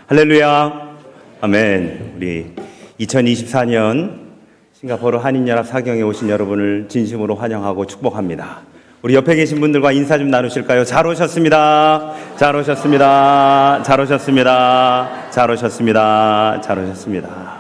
할렐루야. 아멘. 우리 2024년 싱가포르 한인연합 사경에 오신 여러분을 진심으로 환영하고 축복합니다. 우리 옆에 계신 분들과 인사 좀 나누실까요? 잘 오셨습니다. 잘 오셨습니다. 잘 오셨습니다. 잘 오셨습니다. 잘 오셨습니다.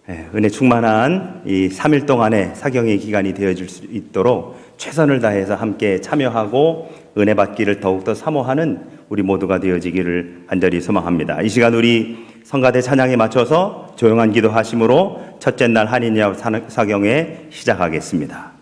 네, 은혜 충만한 이 3일 동안의 사경의 기간이 되어질 수 있도록 최선을 다해서 함께 참여하고 은혜 받기를 더욱더 사모하는 우리 모두가 되어지기를 간절히 소망합니다. 이 시간 우리 성가대 찬양에 맞춰서 조용한 기도하심으로 첫째 날 한인연합 사경회 시작하겠습니다.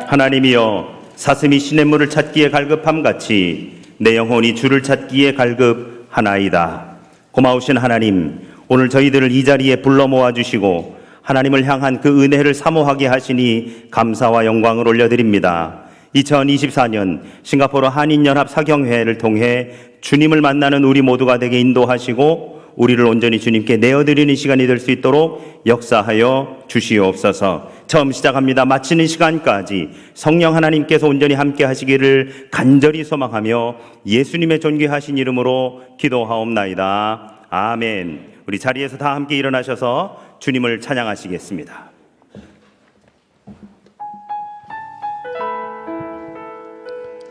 하나님이여, 사슴이 시냇물을 찾기에 갈급함같이 내 영혼이 주를 찾기에 갈급하나이다. 고마우신 하나님, 오늘 저희들을 이 자리에 불러 모아주시고 하나님을 향한 그 은혜를 사모하게 하시니 감사와 영광을 올려드립니다. 2024년 싱가포르 한인연합 사경회를 통해 주님을 만나는 우리 모두가 되게 인도하시고 우리를 온전히 주님께 내어드리는 시간이 될 수 있도록 역사하여 주시옵소서. 처음 시작합니다. 마치는 시간까지 성령 하나님께서 온전히 함께 하시기를 간절히 소망하며 예수님의 존귀하신 이름으로 기도하옵나이다. 아멘. 우리 자리에서 다 함께 일어나셔서 주님을 찬양하시겠습니다.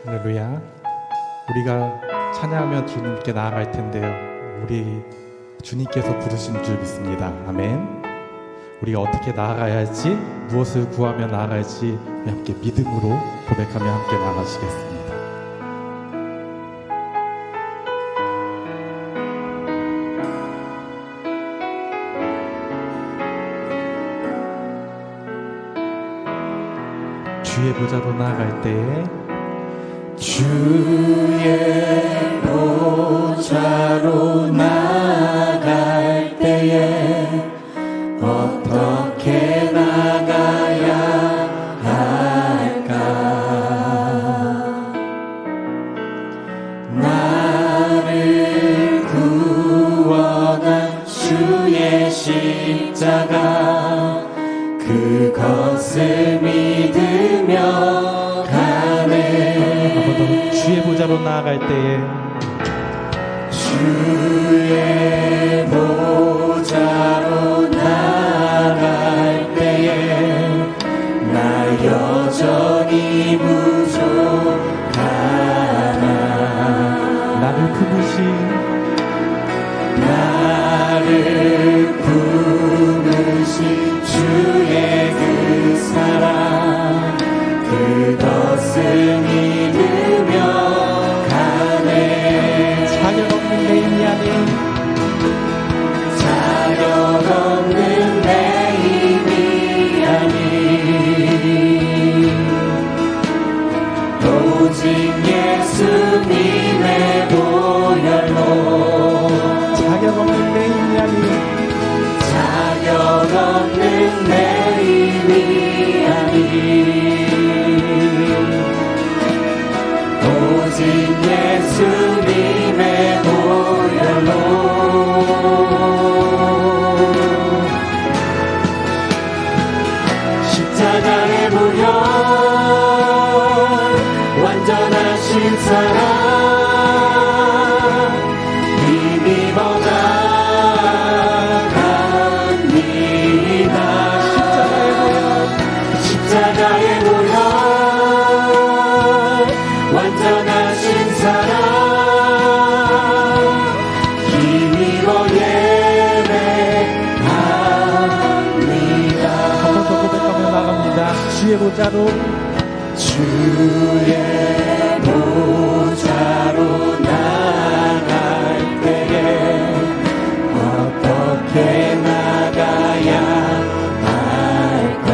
할렐루야. 우리가 찬양하며 주님께 나아갈 텐데요, 우리 주님께서 부르신 줄 믿습니다. 아멘. 우리가 어떻게 나아가야 할지, 무엇을 구하며 나아가야 할지 함께 믿음으로 고백하며 함께 나아가시겠습니다. 주의 보좌로 나아갈 때에, 주의 보좌로 나아갈 때에 어떻게 나가야 할까? 나를 구원한 주의 십자가, 그것을 믿으며 가네. 주의 보좌로 나아갈 때에, 주의 보좌로 나아갈 때에 나 여전히 부족하나. 나를 품으신 주의 그 사랑, 그것을 믿으며 가네. 자격 없는 내 힘이 아닌, 자격 없는 내 힘이 아닌 오직 예수님의 보혈로. 자격 없는 내 힘이 아닌, 자격 없는 내 힘이 아닌 오직 예수님의 보혈로. 십자가의 보혈, 완전하신 사랑, 힘입어가 갑니다. 십자가의 보혈, 완전하신 사랑, 힘입어 예배합니다. 한 번 더 고백하며 나갑니다. 주의 보좌로, 주의 보좌로 나아갈 때에 어떻게 나가야 할까?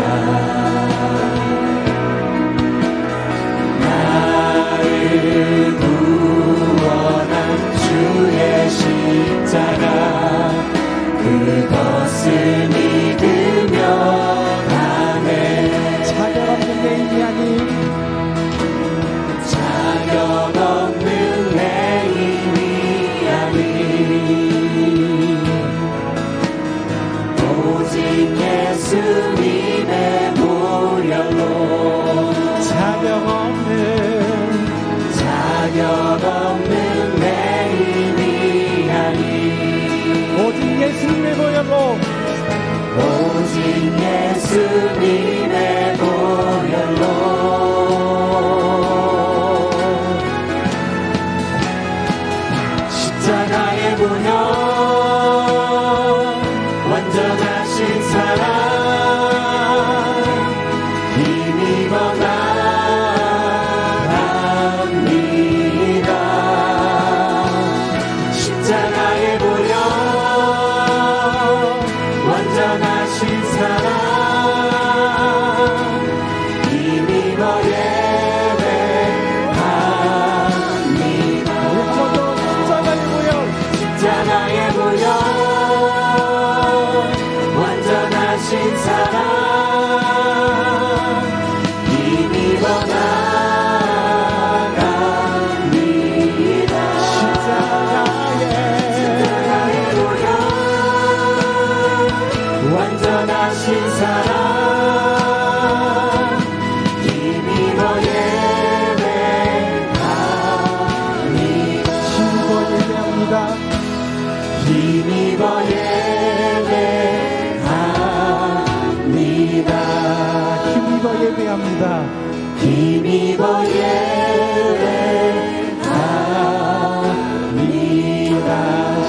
힘입어 예배합니다.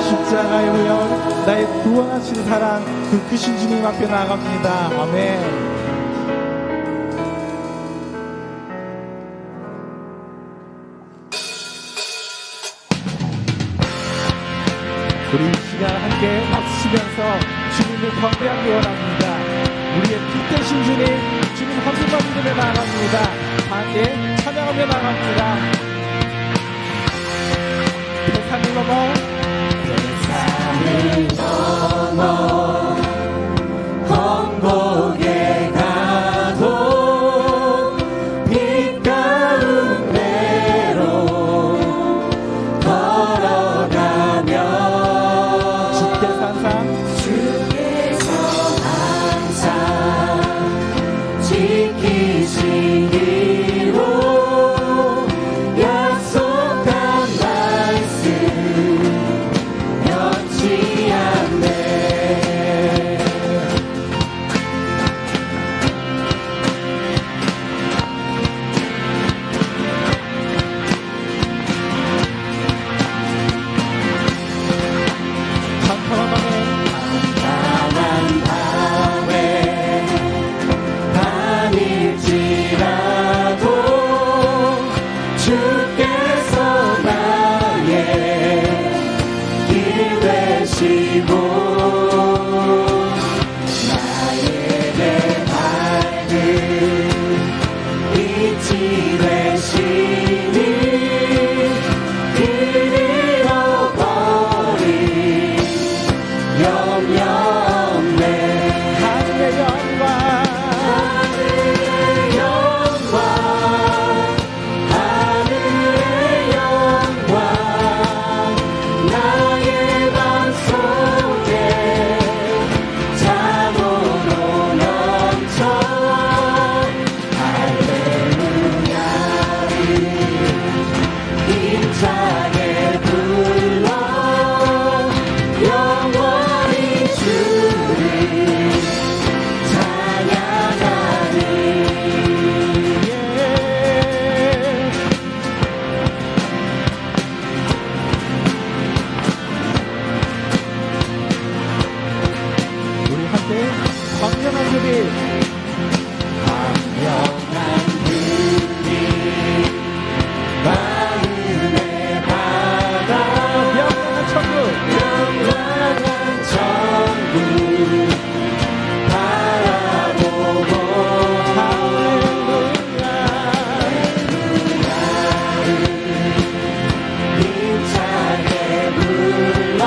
십자가의 오염 나의 구원하신 사랑 그 크신 주님 앞에 나아갑니다. 아멘. 우리 이 시간 함께 박수치면서 주님을 경배하기 원합니다. 우리의 피 대신 주님, 주님 한 분만 믿음에 나아갑니다. 함께 찬양하며 나아갑니다. 세상을 넘어 험곡에 가도 빛 가운데로 걸어가며 주께서 항상 지키시기로 약속한 말씀 변치 않네. 깜깜한 밤에 다닐지라도 주께서 나의 길 되시고 나에게 밝은 빛이 되시니 길 잃어버린 염려 없네. 하늘의 영광 나의 맘속에 잠으로 넘쳐 할렐루야를 힘차게 불러 영원히 주를 찬양하리. 우리 함께 광명한 주님 명한 그리 마음의 바다 명랑한 천국 영원한 천국 바라보고 할렐루야 힘차게 불러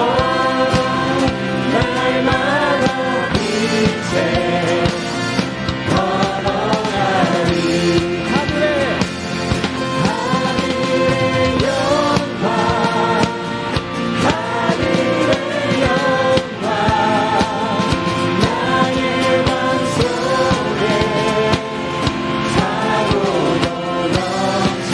날마다 빛에 걸어가리. 하늘의 영광 하늘의 영광 나의 맘속에 사고로 넘쳐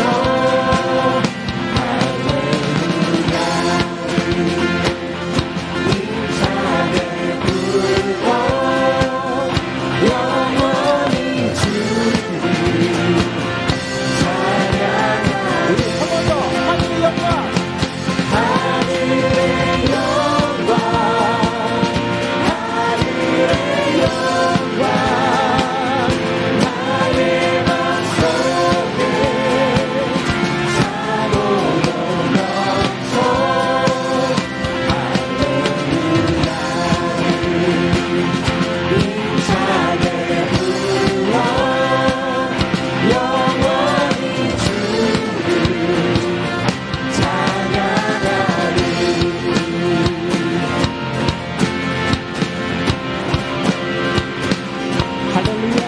힘차게 불러 영원히 주를 찬양하리. 우리 한 번 더 하늘의 영광 하늘의 영광 하늘의 영광 나의 맘속에 사고로 넘쳐 힘차게 불러 영원히 주를 찬양하리. 할렐루야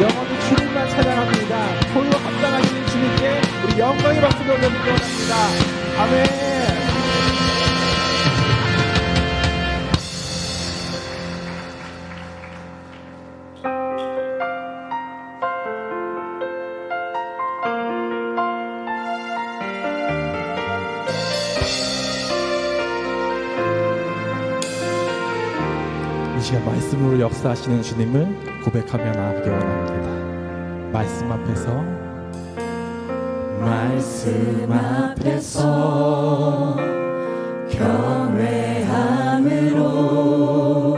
영원히 주님만 찬양합니다. 홀로 합당하신 주님께 우리 영광의 박수를 올려드리기 원합니다. 아멘. 이 시간 말씀으로 역사하시는 주님을 고백하며 나아가기 원합니다. 말씀 앞에서 말씀 앞에서 경외함으로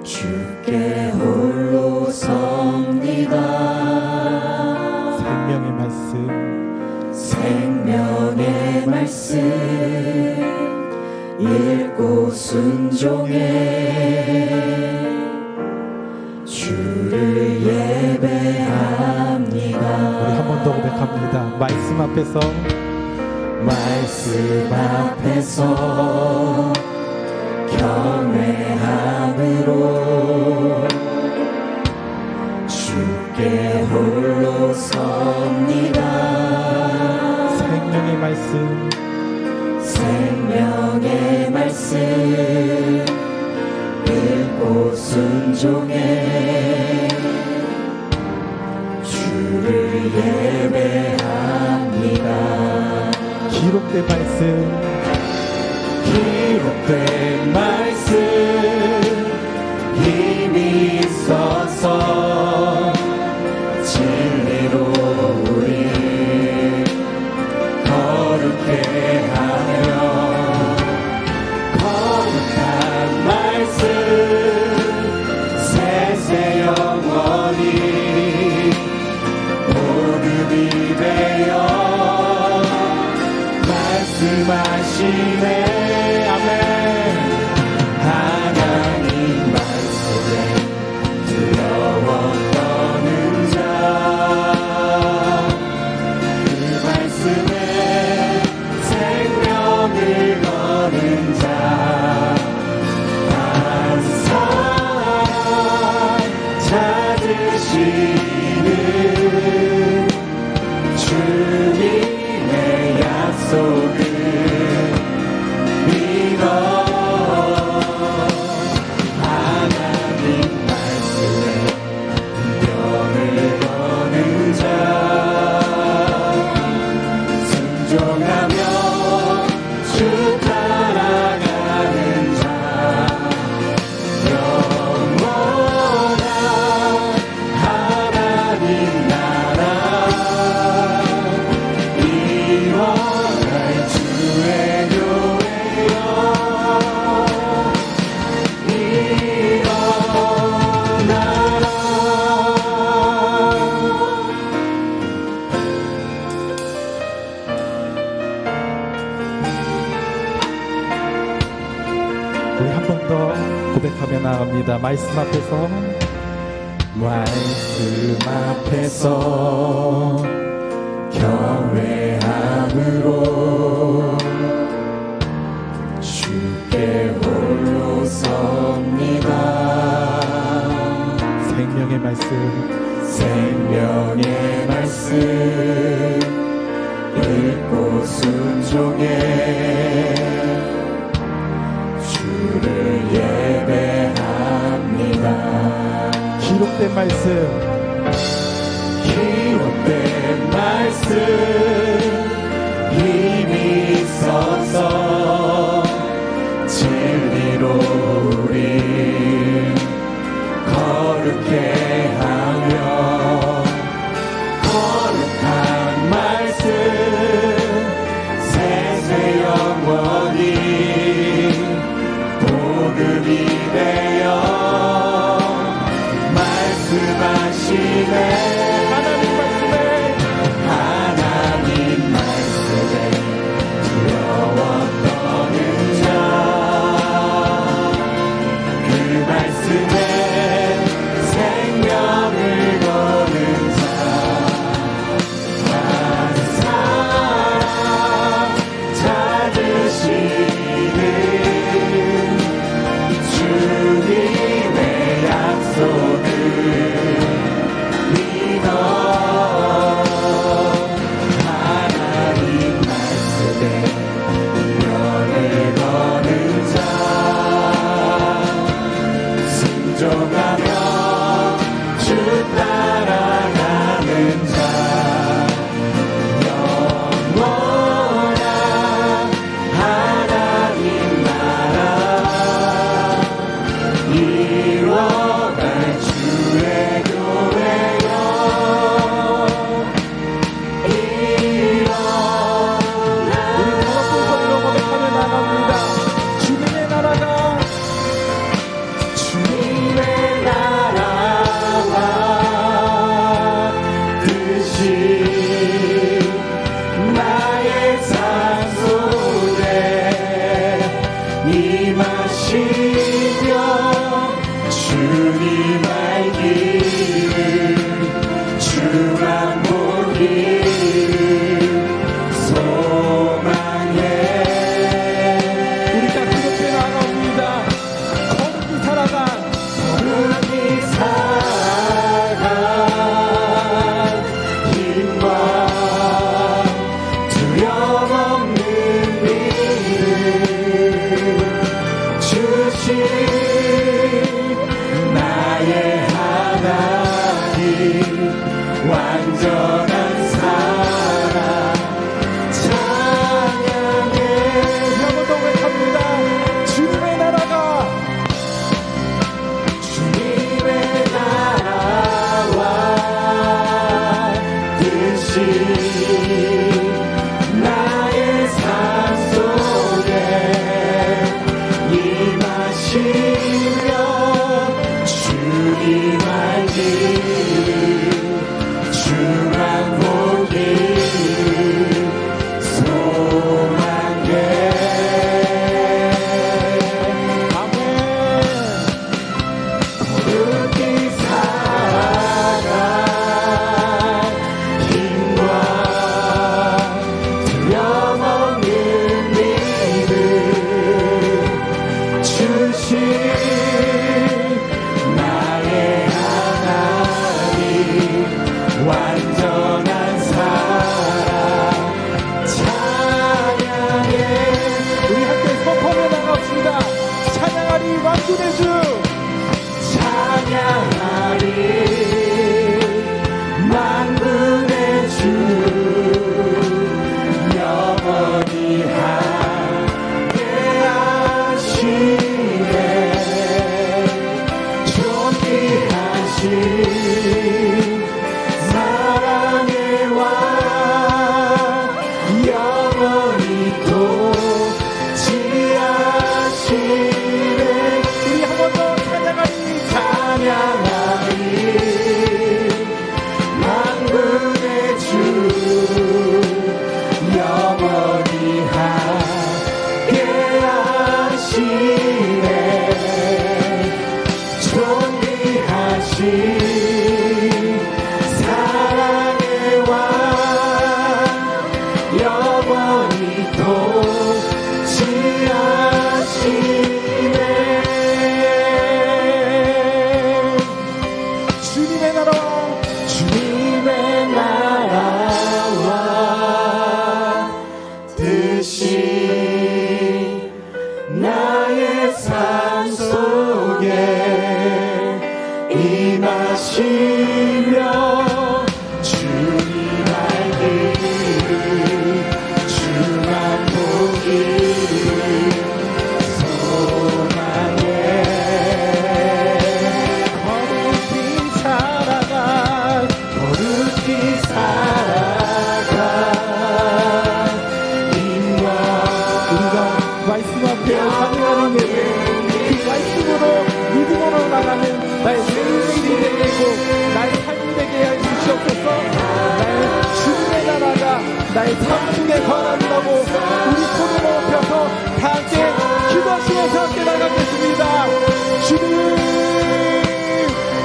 주께 홀로 섭니다. 생명의 말씀, 생명의 말씀 읽고 순종해 주를 예배합니다. 우리 한 번 더 고백합니다. 말씀 앞에서 말씀 앞에서 경외함으로 주께 홀로 섭니다. 생명의 말씀, 생명의 말씀 읽고 순종해 주를 예배합니다. 기록된 말씀, 기록된 말씀 힘이 있어서 진리로 우리 거룩해 하며 거룩한 말씀 세세 영원히 보급이 되어 말씀하시네. 아멘. 하나님 말씀에 두려워 떠는 자, 그 말씀에 생명을 거는 자, 한 사람 찾으시는 주님의 약속을 믿어 하나님 말씀에 명을 거는 자, 순종하며 주 따라가는 자, 영원한 하나님 나라 이뤄갈 주의 교회여 일어나라. 우리 한 번 더 고백하며 나갑니다. 말씀 앞에서 말씀 앞에서 경외함으로 주께 홀로 섭니다. 생명의 말씀, 생명의 말씀 읽고 순종해 주를 예배합니다. 기록된 말씀, 기록된 말씀 힘이 있어서 진리로 우리 거룩해 하며 거룩한 말씀 세세 영원히 보급이 되어 말씀하시네. 하나님 말씀에 두려워 떠는 자, 그 말씀에 생명을 거는 자, 한 사람 찾으시는 주님의 약속을 믿어 주님의 나라와 주님의 나라와 뜻이 나의 삶 속에 임하시며 주님 알기를 주만 보기를 소망해 거룩히 살아가 거룩히 살아가 임와 우리가 말씀 앞에 찬양하는 예배 그 말씀으로 믿음으로 나가는 나의 생일이 되게 하고 나의 삶이 되게 해 주시옵소서. 나의 주님의 나라가 나의 삶 속에 권한다고 우리 손을 높여서 다 함께 기도하시면서 함께 나가겠습니다. 주님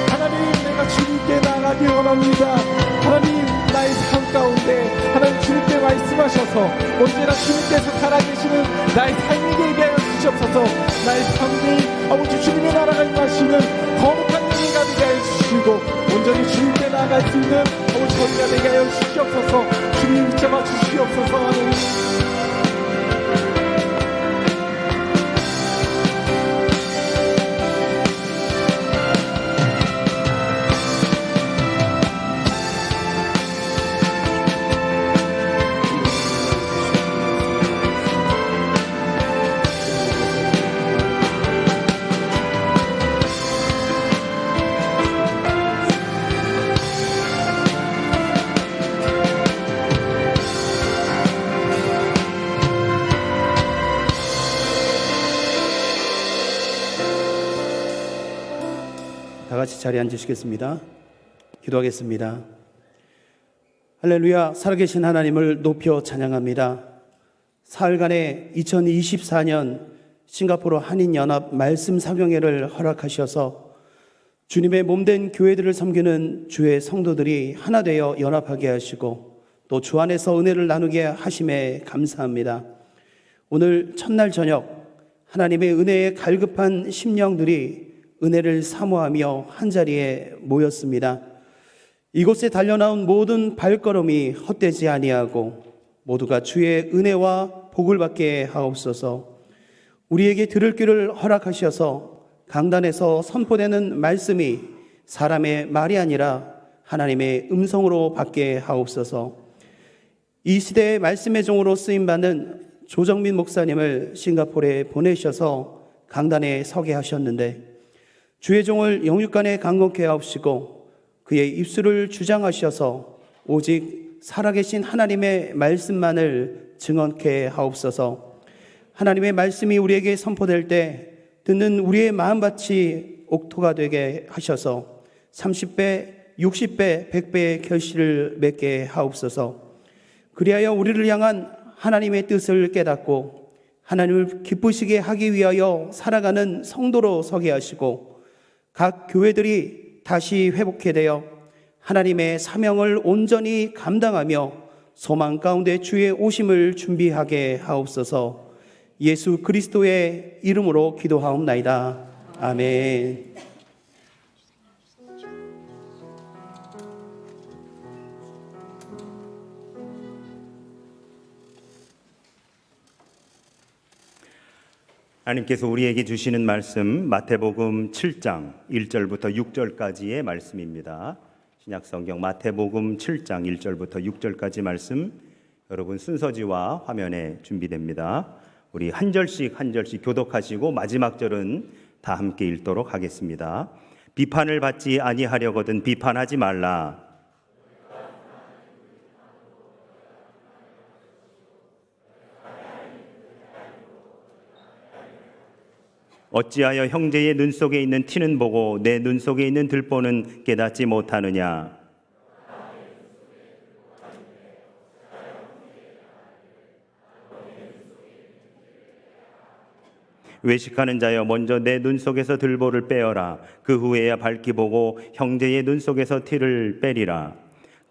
하나님 내가 주님께 나가기 원합니다. 하나님 나의 삶 가운데 하나님 주님께 말씀하셔서 언제나 주님께서 살아계시는 나의 삶이 되게 하여 주시옵소서. 나의 삶이 아버지 주님의 나라가 임하시는 거룩한 영이 가득 하여 주시고 온전히 주님께 나아갈 수 있는 아버지 저희가 되게 하여 주시옵소서. 주님 붙잡아 주시옵소서. 하나님 다 같이 자리에 앉으시겠습니다. 기도하겠습니다. 할렐루야. 살아계신 하나님을 높여 찬양합니다. 사흘간의 2024년 싱가포르 한인연합 말씀 사경회를 허락하셔서 주님의 몸된 교회들을 섬기는 주의 성도들이 하나 되어 연합하게 하시고 또 주 안에서 은혜를 나누게 하심에 감사합니다. 오늘 첫날 저녁 하나님의 은혜에 갈급한 심령들이 은혜를 사모하며 한자리에 모였습니다. 이곳에 달려나온 모든 발걸음이 헛되지 아니하고 모두가 주의 은혜와 복을 받게 하옵소서. 우리에게 들을 귀를 허락하셔서 강단에서 선포되는 말씀이 사람의 말이 아니라 하나님의 음성으로 받게 하옵소서. 이 시대의 말씀의 종으로 쓰임받는 조정민 목사님을 싱가포르에 보내셔서 강단에 서게 하셨는데 주의 종을 영육간에 강건케 하옵시고 그의 입술을 주장하셔서 오직 살아계신 하나님의 말씀만을 증언케 하옵소서. 하나님의 말씀이 우리에게 선포될 때 듣는 우리의 마음밭이 옥토가 되게 하셔서 30배, 60배, 100배의 결실을 맺게 하옵소서. 그리하여 우리를 향한 하나님의 뜻을 깨닫고 하나님을 기쁘시게 하기 위하여 살아가는 성도로 서게 하시고 각 교회들이 다시 회복해 되어 하나님의 사명을 온전히 감당하며 소망 가운데 주의 오심을 준비하게 하옵소서. 예수 그리스도의 이름으로 기도하옵나이다. 아멘. 하나님께서 우리에게 주시는 말씀 마태복음 7장 1절부터 6절까지의 말씀입니다. 신약성경 마태복음 7장 1절부터 6절까지 말씀 여러분 순서지와 화면에 준비됩니다. 우리 한 절씩 교독하시고 마지막 절은 다 함께 읽도록 하겠습니다. 비판을 받지 아니하려거든 비판하지 말라. 어찌하여 형제의 눈 속에 있는 티는 보고 내 눈 속에 있는 들보는 깨닫지 못하느냐? 외식하는 자여 먼저 내 눈 속에서 들보를 빼어라. 그 후에야 밝히 보고 형제의 눈 속에서 티를 빼리라.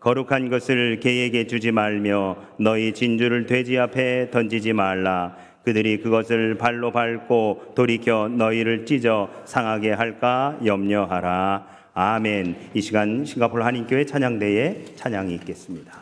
거룩한 것을 개에게 주지 말며 너희 진주를 돼지 앞에 던지지 말라. 그들이 그것을 발로 밟고 돌이켜 너희를 찢어 상하게 할까 염려하라. 아멘. 이 시간 싱가포르 한인교회 찬양대에 찬양이 있겠습니다.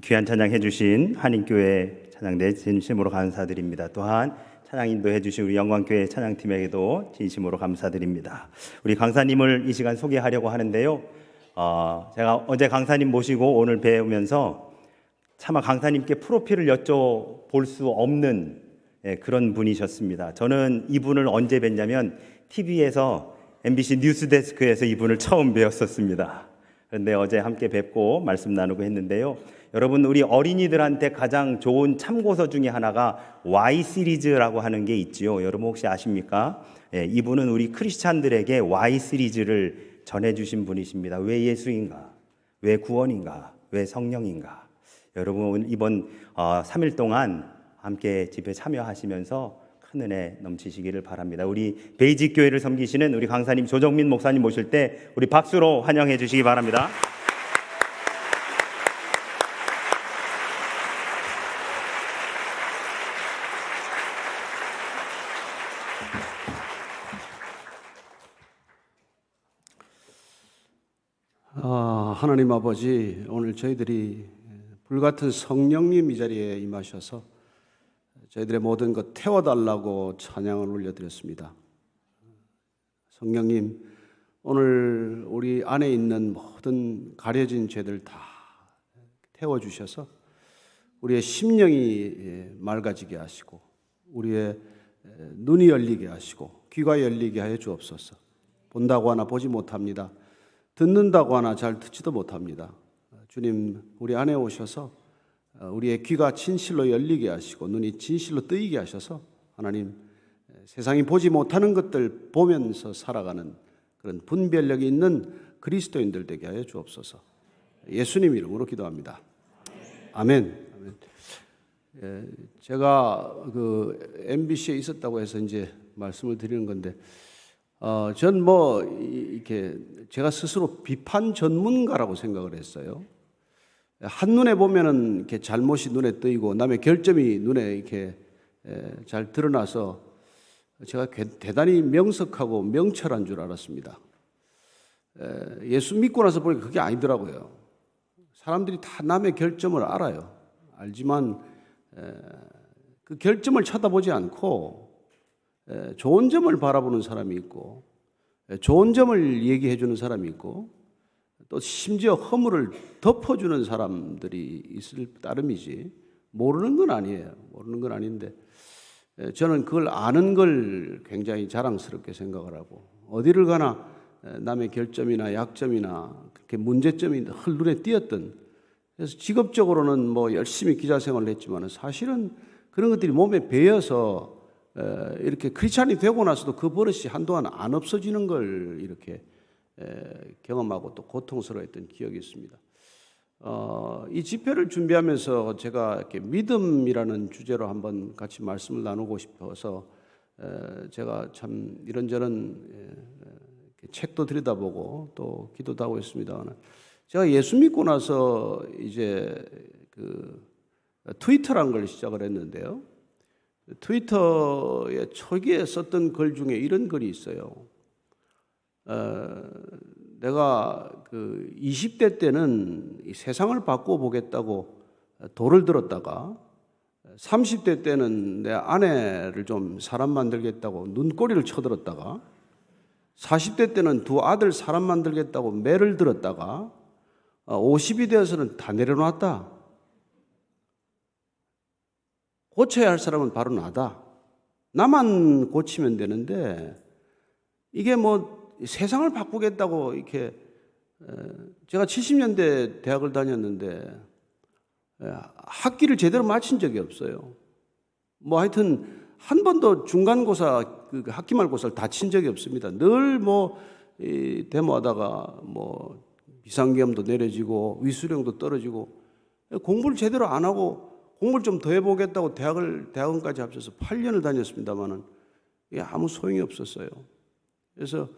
귀한 찬양 해주신 한인교회 찬양대 진심으로 감사드립니다. 또한 찬양 인도해 주신 우리 영광교회 찬양팀에게도 진심으로 감사드립니다. 우리 강사님을 이 시간 소개하려고 하는데요. 제가 어제 강사님 모시고 오늘 배우면서 차마 강사님께 프로필을 여쭤볼 수 없는 그런 분이셨습니다. 저는 이분을 언제 뵀냐면 TV에서 MBC 뉴스데스크에서 이분을 처음 뵈었었습니다. 그런데 어제 함께 뵙고 말씀 나누고 했는데요. 여러분, 우리 어린이들한테 가장 좋은 참고서 중에 하나가 Y 시리즈라고 하는 게 있지요. 여러분 혹시 아십니까? 이분은 우리 크리스찬들에게 Y 시리즈를 전해주신 분이십니다. 왜 예수인가? 왜 구원인가? 왜 성령인가? 여러분 이번 3일 동안 함께 집회 참여하시면서 큰 은혜 넘치시기를 바랍니다. 우리 베이직 교회를 섬기시는 우리 강사님 조정민 목사님 모실 때 우리 박수로 환영해 주시기 바랍니다. 하나님 아버지, 오늘 저희들이 불같은 성령님 이 자리에 임하셔서 저희들의 모든 것 태워달라고 찬양을 올려드렸습니다. 성령님, 오늘 우리 안에 있는 모든 가려진 죄들 다 태워주셔서 우리의 심령이 맑아지게 하시고 우리의 눈이 열리게 하시고 귀가 열리게 하여 주옵소서. 본다고 하나 보지 못합니다. 듣는다고 하나 잘 듣지도 못합니다. 주님, 우리 안에 오셔서 우리의 귀가 진실로 열리게 하시고 눈이 진실로 뜨이게 하셔서 하나님, 세상이 보지 못하는 것들 보면서 살아가는 그런 분별력이 있는 그리스도인들 되게 하여 주옵소서. 예수님 이름으로 기도합니다. 아멘. 제가 그 MBC에 있었다고 해서 이제 말씀을 드리는 건데, 전 이렇게 제가 스스로 비판 전문가라고 생각을 했어요. 한눈에 보면은 이렇게 잘못이 눈에 뜨이고 남의 결점이 눈에 이렇게 잘 드러나서 제가 대단히 명석하고 명철한 줄 알았습니다. 예수 믿고 나서 보니까 그게 아니더라고요. 사람들이 다 남의 결점을 알아요. 알지만 그 결점을 쳐다보지 않고 좋은 점을 바라보는 사람이 있고 좋은 점을 얘기해 주는 사람이 있고 또 심지어 허물을 덮어주는 사람들이 있을 따름이지 모르는 건 아니에요. 모르는 건 아닌데 저는 그걸 아는 걸 굉장히 자랑스럽게 생각을 하고 어디를 가나 남의 결점이나 약점이나 그렇게 문제점이 눈에 띄었던, 그래서 직업적으로는 열심히 기자 생활을 했지만 사실은 그런 것들이 몸에 배어서 이렇게 크리스찬이 되고 나서도 그 버릇이 한동안 안 없어지는 걸 이렇게 경험하고 또 고통스러워했던 기억이 있습니다. 이 집회를 준비하면서 제가 이렇게 믿음이라는 주제로 한번 같이 말씀을 나누고 싶어서 제가 참 이런저런 책도 들여다보고 또 기도도 하고 있습니다. 제가 예수 믿고 나서 이제 그 트위터란 걸 시작을 했는데요. 트위터에 초기에 썼던 글 중에 이런 글이 있어요. 내가 그 20대 때는 이 세상을 바꿔보겠다고 돌을 들었다가 30대 때는 내 아내를 좀 사람 만들겠다고 눈꼬리를 쳐들었다가 40대 때는 두 아들 사람 만들겠다고 매를 들었다가 50이 되어서는 다 내려놨다. 고쳐야 할 사람은 바로 나다. 나만 고치면 되는데 이게 세상을 바꾸겠다고 이렇게 제가 70년대 대학을 다녔는데 학기를 제대로 마친 적이 없어요. 하여튼 한 번도 중간고사 학기말고사를 다 친 적이 없습니다. 늘 데모하다가 비상계엄도 내려지고 위수령도 떨어지고 공부를 제대로 안 하고 공부를 좀 더 해보겠다고 대학원까지 합쳐서 8년을 다녔습니다만은 이게 아무 소용이 없었어요. 그래서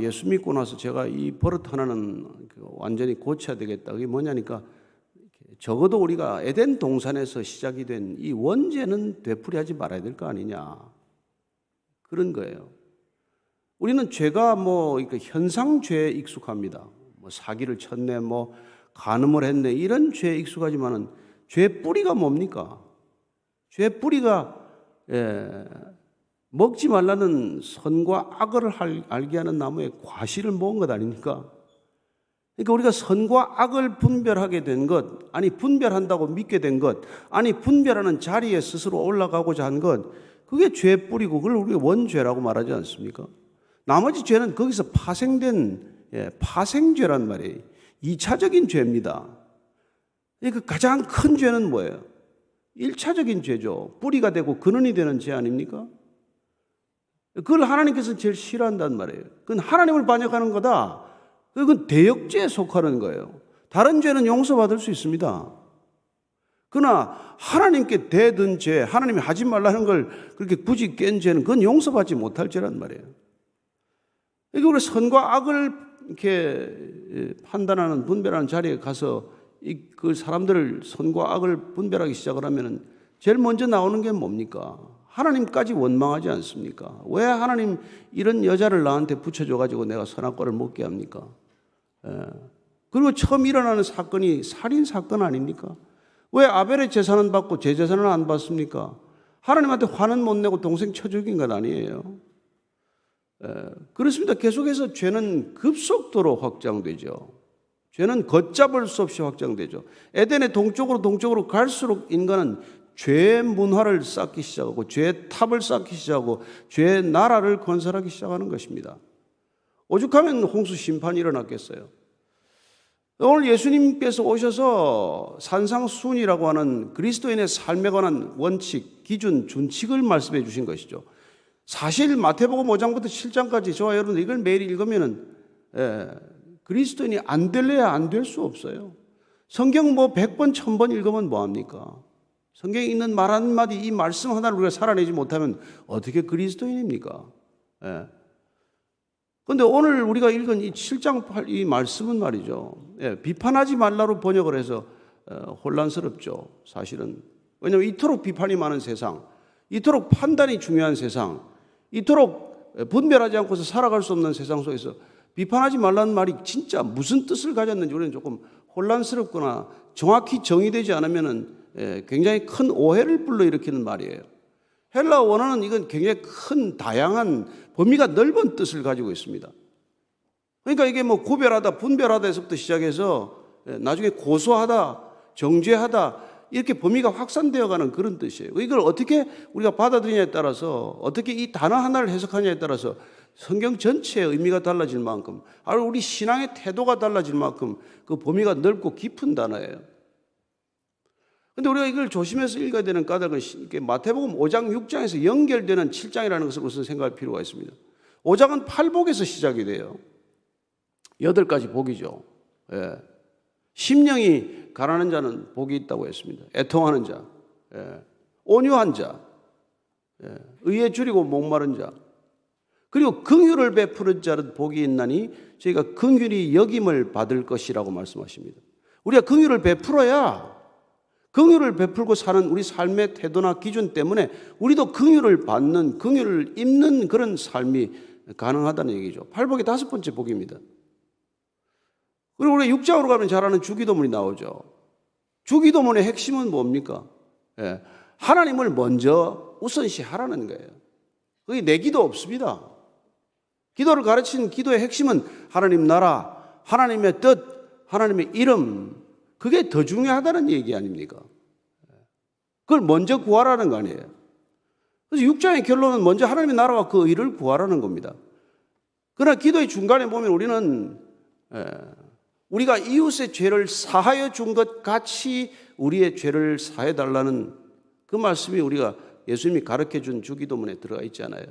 예수 믿고 나서 제가 이 버릇 하나는 완전히 고쳐야 되겠다. 그게 뭐냐니까 적어도 우리가 에덴 동산에서 시작이 된 이 원죄는 되풀이하지 말아야 될 거 아니냐. 그런 거예요. 우리는 죄가 현상죄에 익숙합니다. 사기를 쳤네, 간음을 했네, 이런 죄에 익숙하지만은 죄 뿌리가 뭡니까? 죄 뿌리가 먹지 말라는 선과 악을 알게 하는 나무의 과실을 먹은 것 아닙니까? 그러니까 우리가 선과 악을 분별하게 된 것, 아니 분별한다고 믿게 된 것, 아니 분별하는 자리에 스스로 올라가고자 한 것, 그게 죄 뿌리고 그걸 우리가 원죄라고 말하지 않습니까? 나머지 죄는 거기서 파생된 파생죄란 말이에요. 2차적인 죄입니다. 그러니까 가장 큰 죄는 뭐예요? 1차적인 죄죠. 뿌리가 되고 근원이 되는 죄 아닙니까? 그걸 하나님께서 제일 싫어한단 말이에요. 그건 하나님을 반역하는 거다. 그건 대역죄에 속하는 거예요. 다른 죄는 용서받을 수 있습니다. 그러나 하나님께 대든 죄, 하나님이 하지 말라는 걸 그렇게 굳이 깬 죄는 그건 용서받지 못할 죄란 말이에요. 그러니까 우리 선과 악을 이렇게 판단하는, 분별하는 자리에 가서 그 사람들을 선과 악을 분별하기 시작을 하면은 제일 먼저 나오는 게 뭡니까? 하나님까지 원망하지 않습니까? 왜 하나님 이런 여자를 나한테 붙여줘가지고 내가 선악과를 먹게 합니까? 그리고 처음 일어나는 사건이 살인 사건 아닙니까? 왜 아벨의 재산은 받고 제 재산은 안 받습니까? 하나님한테 화는 못 내고 동생 쳐 죽인 것 아니에요? 그렇습니다. 계속해서 죄는 급속도로 확장되죠. 죄는 걷잡을 수 없이 확장되죠. 에덴의 동쪽으로 갈수록 인간은 죄의 문화를 쌓기 시작하고 죄의 탑을 쌓기 시작하고 죄의 나라를 건설하기 시작하는 것입니다. 오죽하면 홍수 심판이 일어났겠어요. 오늘 예수님께서 오셔서 산상수훈이라고 하는 그리스도인의 삶에 관한 원칙, 기준, 준칙을 말씀해 주신 것이죠. 사실 마태복음 5장부터 7장까지 저와 여러분들 이걸 매일 읽으면은 그리스도인이 안 될래야 안 될 수 없어요. 성경 100번, 1000번 읽으면 뭐합니까? 성경에 있는 말 한마디, 이 말씀 하나를 우리가 살아내지 못하면 어떻게 그리스도인입니까? 그런데 오늘 우리가 읽은 이 7장 8, 이 말씀은 말이죠. 비판하지 말라로 번역을 해서 혼란스럽죠. 사실은. 왜냐하면 이토록 비판이 많은 세상, 이토록 판단이 중요한 세상, 이토록 분별하지 않고서 살아갈 수 없는 세상 속에서 비판하지 말라는 말이 진짜 무슨 뜻을 가졌는지 우리는 조금 혼란스럽거나 정확히 정의되지 않으면은 굉장히 큰 오해를 불러일으키는 말이에요. 헬라어 원어는 이건 굉장히 큰 다양한 범위가 넓은 뜻을 가지고 있습니다. 그러니까 이게 뭐 구별하다, 분별하다에서부터 시작해서 나중에 고소하다, 정죄하다 이렇게 범위가 확산되어가는 그런 뜻이에요. 이걸 어떻게 우리가 받아들이냐에 따라서, 어떻게 이 단어 하나를 해석하냐에 따라서 성경 전체의 의미가 달라질 만큼, 아니 우리 신앙의 태도가 달라질 만큼 그 범위가 넓고 깊은 단어예요. 그런데 우리가 이걸 조심해서 읽어야 되는 까닭은 마태복음 5장, 6장에서 연결되는 7장이라는 것을 우선 생각할 필요가 있습니다. 5장은 팔복에서 시작이 돼요. 8가지 복이죠. 심령이 가난한 자는 복이 있다고 했습니다. 애통하는 자, 온유한 자, 의에 줄이고 목마른 자, 그리고 긍휼을 베푸는 자는 복이 있나니 저희가 긍휼히 여김을 받을 것이라고 말씀하십니다. 우리가 긍휼을 베풀어야, 긍휼을 베풀고 사는 우리 삶의 태도나 기준 때문에 우리도 긍휼을 받는, 긍휼을 입는 그런 삶이 가능하다는 얘기죠. 팔복의 5번째 복입니다. 그리고 우리 6장으로 가면 잘 아는 주기도문이 나오죠. 주기도문의 핵심은 뭡니까? 하나님을 먼저 우선시하라는 거예요. 그게 내 기도 없습니다. 기도를 가르치는 기도의 핵심은 하나님 나라, 하나님의 뜻, 하나님의 이름, 그게 더 중요하다는 얘기 아닙니까? 그걸 먼저 구하라는 거 아니에요. 그래서 6장의 결론은 먼저 하나님의 나라와 그 의를 구하라는 겁니다. 그러나 기도의 중간에 보면 우리는 우리가 이웃의 죄를 사하여 준 것 같이 우리의 죄를 사해 달라는 그 말씀이 우리가 예수님이 가르쳐 준 주기도문에 들어가 있지 않아요.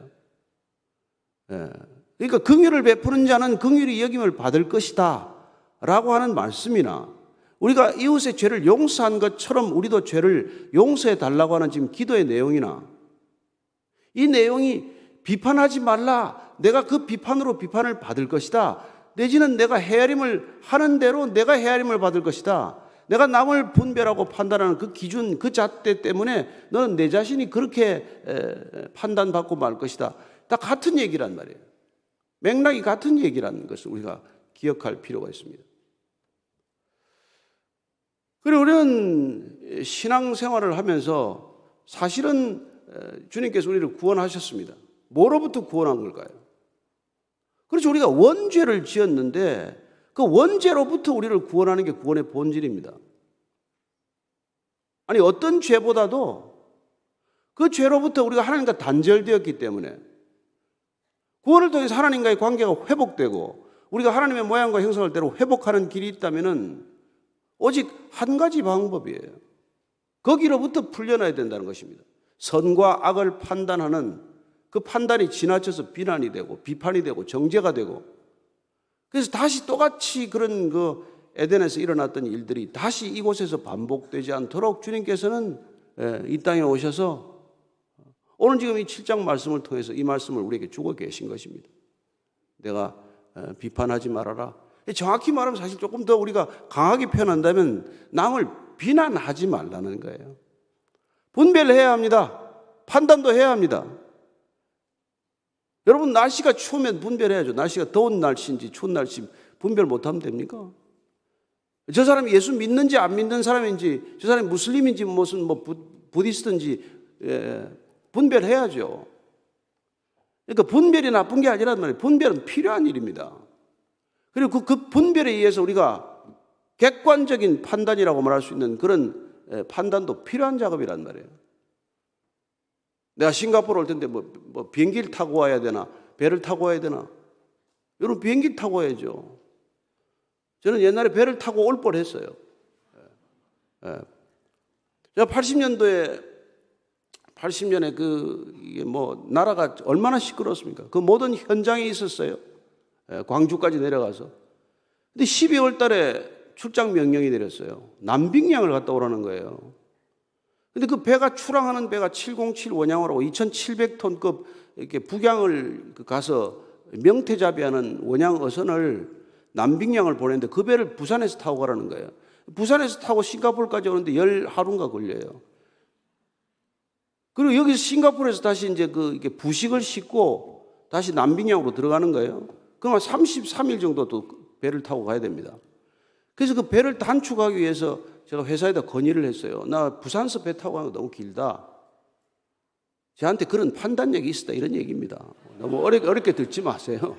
그러니까 긍휼을 베푸는 자는 긍휼히 여김을 받을 것이다 라고 하는 말씀이나, 우리가 이웃의 죄를 용서한 것처럼 우리도 죄를 용서해 달라고 하는 지금 기도의 내용이나, 이 내용이 비판하지 말라, 내가 그 비판으로 비판을 받을 것이다, 내지는 내가 헤아림을 하는 대로 내가 헤아림을 받을 것이다, 내가 남을 분별하고 판단하는 그 기준, 그 잣대 때문에 너는 내 자신이 그렇게 판단받고 말 것이다, 다 같은 얘기란 말이에요. 맥락이 같은 얘기라는 것을 우리가 기억할 필요가 있습니다. 그리고 우리는 신앙생활을 하면서 사실은 주님께서 우리를 구원하셨습니다. 뭐로부터 구원한 걸까요? 그렇죠. 우리가 원죄를 지었는데 그 원죄로부터 우리를 구원하는 게 구원의 본질입니다. 아니, 어떤 죄보다도 그 죄로부터 우리가 하나님과 단절되었기 때문에 구원을 통해서 하나님과의 관계가 회복되고 우리가 하나님의 모양과 형상을 대로 회복하는 길이 있다면 오직 한 가지 방법이에요. 거기로부터 풀려나야 된다는 것입니다. 선과 악을 판단하는 그 판단이 지나쳐서 비난이 되고 비판이 되고 정죄가 되고, 그래서 다시 똑같이 그런 그 에덴에서 일어났던 일들이 다시 이곳에서 반복되지 않도록 주님께서는 이 땅에 오셔서 오늘 지금 이 7장 말씀을 통해서 이 말씀을 우리에게 주고 계신 것입니다. 내가 비판하지 말아라. 정확히 말하면 사실 조금 더 우리가 강하게 표현한다면 남을 비난하지 말라는 거예요. 분별을 해야 합니다. 판단도 해야 합니다. 여러분, 날씨가 추우면 분별해야죠. 날씨가 더운 날씨인지 추운 날씨 분별 못하면 됩니까? 저 사람이 예수 믿는지 안 믿는 사람인지, 저 사람이 무슬림인지 무슨 뭐 부디스트인지 분별해야죠. 그러니까 분별이 나쁜 게 아니란 말이에요. 분별은 필요한 일입니다. 그리고 그 분별에 의해서 우리가 객관적인 판단이라고 말할 수 있는 그런 판단도 필요한 작업이란 말이에요. 내가 싱가포르 올 텐데 뭐 비행기를 타고 와야 되나, 배를 타고 와야 되나? 여러분, 비행기 타고 와야죠. 저는 옛날에 배를 타고 올 뻔했어요. 제가 80년에 이게 뭐 나라가 얼마나 시끄러웠습니까? 그 모든 현장에 있었어요. 광주까지 내려가서. 근데 12월 달에 출장 명령이 내렸어요. 남빙양을 갔다 오라는 거예요. 근데 그 배가 출항하는 배가 707 원양어라고 2,700톤급 이렇게 북양을 가서 명태잡이하는 원양 어선을 남빙양을 보냈는데 그 배를 부산에서 타고 가라는 거예요. 부산에서 타고 싱가포르까지 오는데 10하루인가 걸려요. 그리고 여기서 싱가포르에서 다시 이제 이게 부식을 싣고 다시 남빙양으로 들어가는 거예요. 그러면 33일 정도 또 배를 타고 가야 됩니다. 그래서 그 배를 단축하기 위해서 제가 회사에다 건의를 했어요. 나 부산서 배 타고 가는 거 너무 길다. 저한테 그런 판단력이 있었다, 이런 얘기입니다. 너무 어렵게 듣지 마세요.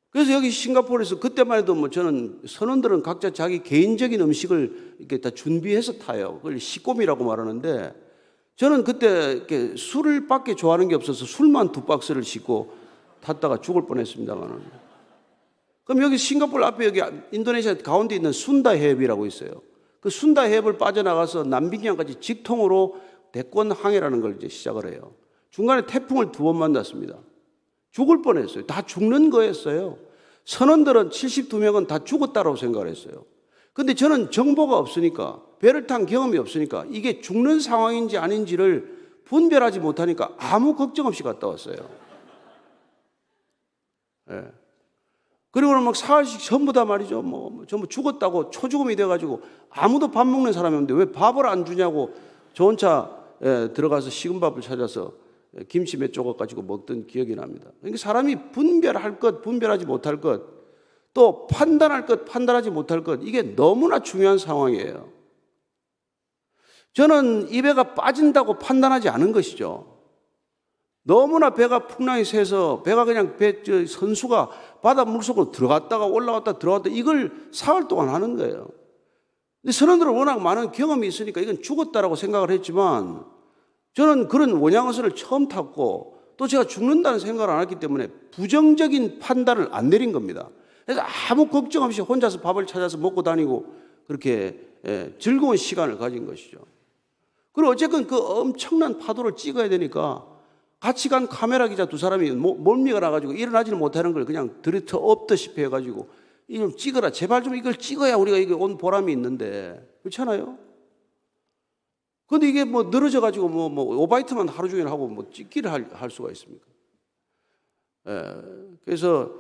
그래서 여기 싱가포르에서 그때만 해도 뭐 저는 선원들은 각자 자기 개인적인 음식을 이렇게 다 준비해서 타요. 그걸 식곰이라고 말하는데 저는 그때 이렇게 술을 밖에 좋아하는 게 없어서 술만 2박스를 싣고 탔다가 죽을 뻔했습니다만. 그럼 여기 싱가포르 앞에 여기 인도네시아 가운데 있는 순다 해협이라고 있어요. 그 순다 해협을 빠져나가서 남빙양까지 직통으로 대권 항해라는 걸 이제 시작을 해요. 중간에 태풍을 2번 만났습니다. 죽을 뻔했어요. 다 죽는 거였어요. 선원들은 72명은 다 죽었다고 생각을 했어요. 근데 저는 정보가 없으니까, 배를 탄 경험이 없으니까 이게 죽는 상황인지 아닌지를 분별하지 못하니까 아무 걱정 없이 갔다 왔어요. 예. 그리고는 막 사흘씩 전부 다 말이죠. 뭐 전부 죽었다고 초죽음이 돼가지고 아무도 밥 먹는 사람이 없는데 왜 밥을 안 주냐고 저 혼자 들어가서 식은 밥을 찾아서 김치 몇 조각 가지고 먹던 기억이 납니다. 그러니까 사람이 분별할 것, 분별하지 못할 것, 또 판단할 것, 판단하지 못할 것, 이게 너무나 중요한 상황이에요. 저는 이 배가 빠진다고 판단하지 않은 것이죠. 너무나 배가 풍랑이 세서 배가 그냥 선수가 바다 물속으로 들어갔다가 올라갔다 들어갔다 이걸 사흘 동안 하는 거예요. 근데 선원들은 워낙 많은 경험이 있으니까 이건 죽었다라고 생각을 했지만 저는 그런 원양어선을 처음 탔고 또 제가 죽는다는 생각을 안 했기 때문에 부정적인 판단을 안 내린 겁니다. 그래서 아무 걱정 없이 혼자서 밥을 찾아서 먹고 다니고 그렇게 즐거운 시간을 가진 것이죠. 그리고 어쨌건 그 엄청난 파도를 찍어야 되니까 같이 간 카메라 기자 2사람이 멀미가 나가지고 일어나지는 못하는 걸 그냥 들이터 엎듯이 해가지고 이걸 찍어라, 제발 좀 이걸 찍어야 우리가 이게 온 보람이 있는데, 그렇잖아요? 근데 이게 뭐 늘어져가지고 뭐 오바이트만 하루 종일 하고 뭐 찍기를 할 수가 있습니까? 그래서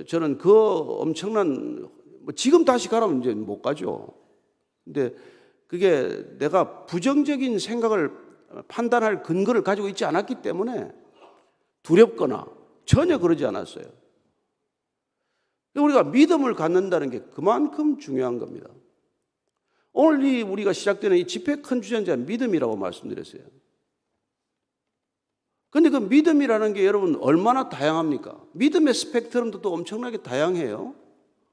저는 그 엄청난, 지금 다시 가라면 이제 못 가죠. 근데 그게 내가 부정적인 생각을 판단할 근거를 가지고 있지 않았기 때문에 두렵거나 전혀 그러지 않았어요. 우리가 믿음을 갖는다는 게 그만큼 중요한 겁니다. 오늘 우리가 시작되는 이 집회 큰 주전자 믿음이라고 말씀드렸어요. 근데 그 믿음이라는 게 여러분 얼마나 다양합니까? 믿음의 스펙트럼도 또 엄청나게 다양해요.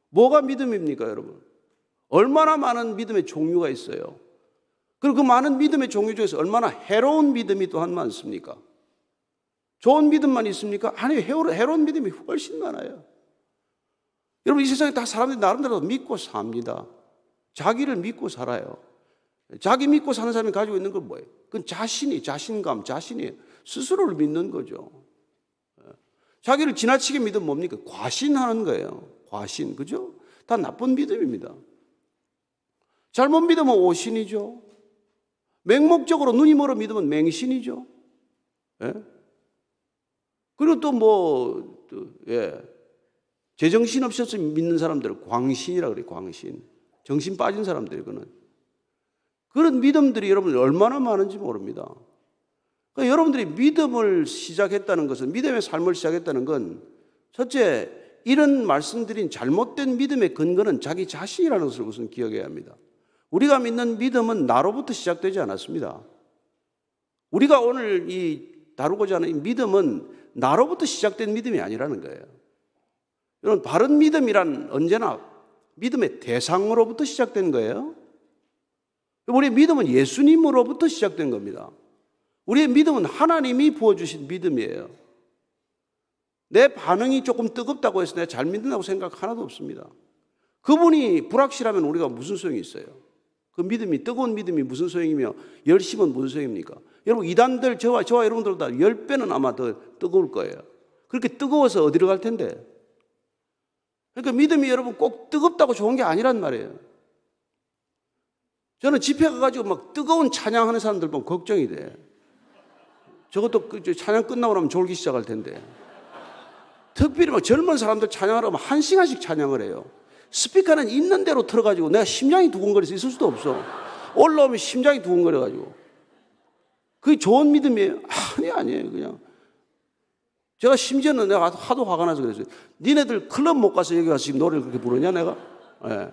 뭐가 믿음입니까, 여러분? 얼마나 많은 믿음의 종류가 있어요. 그리고 그 많은 믿음의 종류 중에서 얼마나 해로운 믿음이 또한 많습니까? 좋은 믿음만 있습니까? 아니, 해로운 믿음이 훨씬 많아요. 여러분, 이 세상에 다 사람들이 나름대로 믿고 삽니다. 자기를 믿고 살아요. 자기 믿고 사는 사람이 가지고 있는 건 뭐예요? 그건 자신감, 자신이 스스로를 믿는 거죠. 자기를 지나치게 믿으면 뭡니까? 과신하는 거예요. 과신, 그죠? 다 나쁜 믿음입니다. 잘못 믿으면 오신이죠. 맹목적으로 눈이 멀어 믿으면 맹신이죠. 예? 그리고 제정신 없어서 믿는 사람들을 광신이라고 그래요. 광신. 정신 빠진 사람들이거든. 그런 믿음들이 여러분 얼마나 많은지 모릅니다. 그러니까 여러분들이 믿음을 시작했다는 것은, 믿음의 삶을 시작했다는 건, 첫째, 이런 말씀드린 잘못된 믿음의 근거는 자기 자신이라는 것을 우선 기억해야 합니다. 우리가 믿는 믿음은 나로부터 시작되지 않았습니다. 우리가 오늘 다루고자 하는 이 믿음은 나로부터 시작된 믿음이 아니라는 거예요. 여러분, 바른 믿음이란 언제나 믿음의 대상으로부터 시작된 거예요. 우리의 믿음은 예수님으로부터 시작된 겁니다. 우리의 믿음은 하나님이 부어주신 믿음이에요. 내 반응이 조금 뜨겁다고 해서 내가 잘 믿는다고 생각 하나도 없습니다. 그분이 불확실하면 우리가 무슨 소용이 있어요? 그 믿음이, 뜨거운 믿음이 무슨 소용이며 열심은 무슨 소용입니까? 여러분, 이단들, 저와 여러분들보다 10배는 아마 더 뜨거울 거예요. 그렇게 뜨거워서 어디로 갈 텐데? 그러니까 믿음이 여러분 꼭 뜨겁다고 좋은 게 아니란 말이에요. 저는 집회 가가지고 막 뜨거운 찬양하는 사람들 보면 걱정이 돼. 저것도 찬양 끝나고 나면 졸기 시작할 텐데. 특별히 막 젊은 사람들 찬양을 하면 1시간씩 찬양을 해요. 스피커는 있는 대로 틀어가지고 내가 심장이 두근거려서 있을 수도 없어. 올라오면 심장이 두근거려가지고. 그게 좋은 믿음이에요? 아니에요. 그냥. 제가 심지어는 내가 하도 화가 나서 그랬어요. 니네들 클럽 못 가서 여기 와서 지금 노래를 그렇게 부르냐, 내가? 예.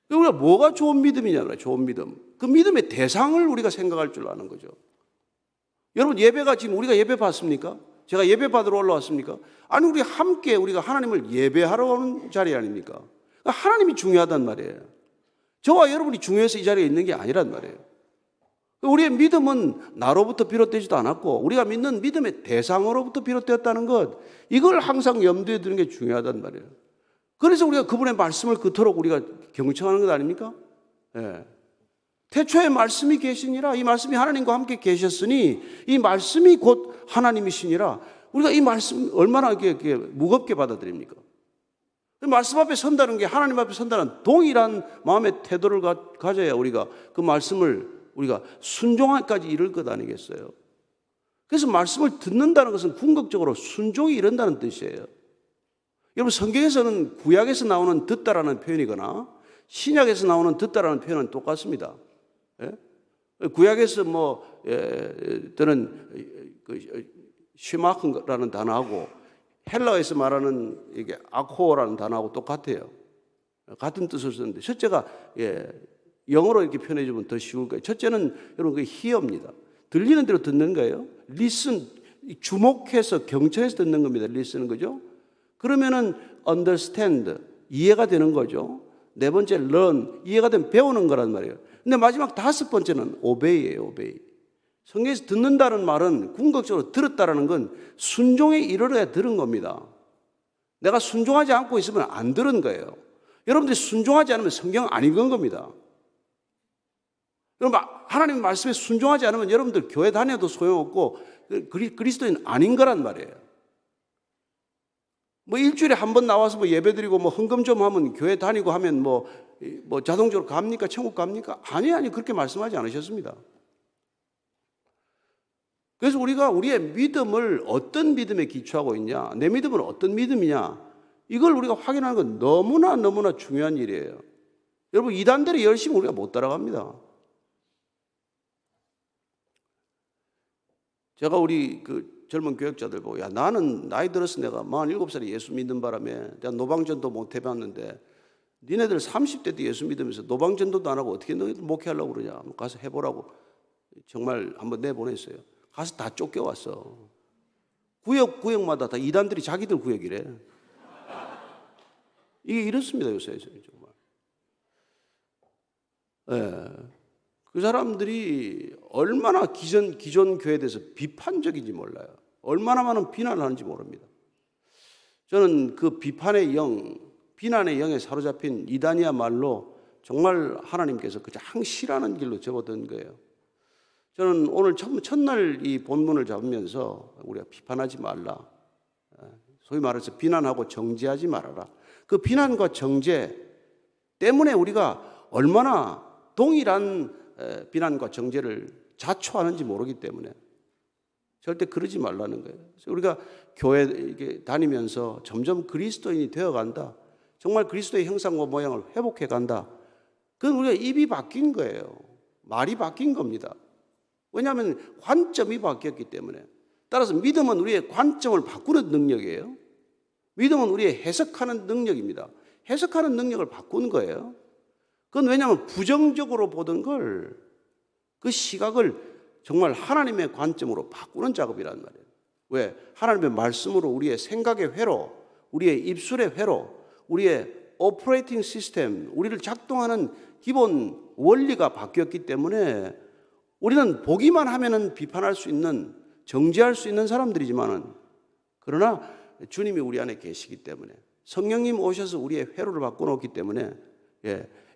우리가 뭐가 좋은 믿음이냐, 좋은 믿음. 그 믿음의 대상을 우리가 생각할 줄 아는 거죠. 여러분, 예배가 지금 우리가 예배 받습니까? 제가 예배 받으러 올라왔습니까? 아니, 우리 함께 우리가 하나님을 예배하러 오는 자리 아닙니까? 그러니까 하나님이 중요하단 말이에요. 저와 여러분이 중요해서 이 자리에 있는 게 아니란 말이에요. 우리의 믿음은 나로부터 비롯되지도 않았고, 우리가 믿는 믿음의 대상으로부터 비롯되었다는 것, 이걸 항상 염두에 두는 게 중요하단 말이에요. 그래서 우리가 그분의 말씀을 그토록 우리가 경청하는 것 아닙니까? 예. 태초에 말씀이 계시니라, 이 말씀이 하나님과 함께 계셨으니 이 말씀이 곧 하나님이시니라. 우리가 이 말씀 얼마나 이렇게 무겁게 받아들입니까? 말씀 앞에 선다는 게, 하나님 앞에 선다는 동일한 마음의 태도를 가져야 우리가 그 말씀을 우리가 순종하기까지 이를 것 아니겠어요? 그래서 말씀을 듣는다는 것은 궁극적으로 순종이 이른다는 뜻이에요. 여러분, 성경에서는 구약에서 나오는 듣다라는 표현이거나 신약에서 나오는 듣다라는 표현은 똑같습니다. 예? 구약에서 또는 쉬마크라는 단어하고 헬라어에서 말하는 이게 아코라는 단어하고 똑같아요. 같은 뜻을 쓰는데, 첫째가 영어로 이렇게 표현해주면 더 쉬울 거예요. 첫째는 여러분, 그게 hear입니다. 들리는 대로 듣는 거예요. listen, 주목해서 경청해서 듣는 겁니다. listen은, 그죠? 그러면은 understand, 이해가 되는 거죠. 네 번째 learn, 이해가 되면 배우는 거란 말이에요. 근데 마지막 다섯 번째는 obey예요. obey. 성경에서 듣는다는 말은 궁극적으로 들었다라는 건 순종에 이르러야 들은 겁니다. 내가 순종하지 않고 있으면 안 들은 거예요. 여러분들이 순종하지 않으면 성경 안 읽은 겁니다. 여러분, 하나님 말씀에 순종하지 않으면 여러분들 교회 다녀도 소용없고 그리스도인 아닌 거란 말이에요. 일주일에 한 번 나와서 예배드리고 헌금 좀 하면 교회 다니고 하면 자동적으로 갑니까? 천국 갑니까? 아니, 그렇게 말씀하지 않으셨습니다. 그래서 우리가 우리의 믿음을 어떤 믿음에 기초하고 있냐, 내 믿음은 어떤 믿음이냐, 이걸 우리가 확인하는 건 너무나 중요한 일이에요. 여러분, 이단들이 열심히 우리가 못 따라갑니다. 제가 우리 젊은 교역자들 보고, 나는 나이 들어서 내가 47살에 예수 믿는 바람에 내가 노방전도 못 해봤는데 니네들 30대 때 예수 믿으면서 노방전도도 안 하고 어떻게 너희들 목회하려고 그러냐. 가서 해보라고 정말 한번 내보냈어요. 가서 다 쫓겨왔어. 구역마다 다 이단들이 자기들 구역이래. 이게 이렇습니다, 요새 정말. 예. 그 사람들이 얼마나 기존 교회에 대해서 비판적인지 몰라요. 얼마나 많은 비난을 하는지 모릅니다. 저는 그 비판의 영, 비난의 영에 사로잡힌 이단이야말로 정말 하나님께서 가장 싫어하는 길로 접어든 거예요. 저는 오늘 첫날 이 본문을 잡으면서 우리가 비판하지 말라. 소위 말해서 비난하고 정죄하지 말아라. 그 비난과 정죄 때문에 우리가 얼마나 동일한 비난과 정죄를 자초하는지 모르기 때문에 절대 그러지 말라는 거예요. 그래서 우리가 교회 다니면서 점점 그리스도인이 되어간다. 정말 그리스도의 형상과 모양을 회복해 간다. 그건 우리가 입이 바뀐 거예요. 말이 바뀐 겁니다. 왜냐하면 관점이 바뀌었기 때문에. 따라서 믿음은 우리의 관점을 바꾸는 능력이에요. 믿음은 우리의 해석하는 능력입니다. 해석하는 능력을 바꾸는 거예요. 그건 왜냐하면 부정적으로 보던 걸, 그 시각을 정말 하나님의 관점으로 바꾸는 작업이란 말이에요. 왜? 하나님의 말씀으로 우리의 생각의 회로, 우리의 입술의 회로, 우리의 오퍼레이팅 시스템, 우리를 작동하는 기본 원리가 바뀌었기 때문에 우리는 보기만 하면은 비판할 수 있는, 정죄할 수 있는 사람들이지만은, 그러나 주님이 우리 안에 계시기 때문에, 성령님 오셔서 우리의 회로를 바꿔놓기 때문에,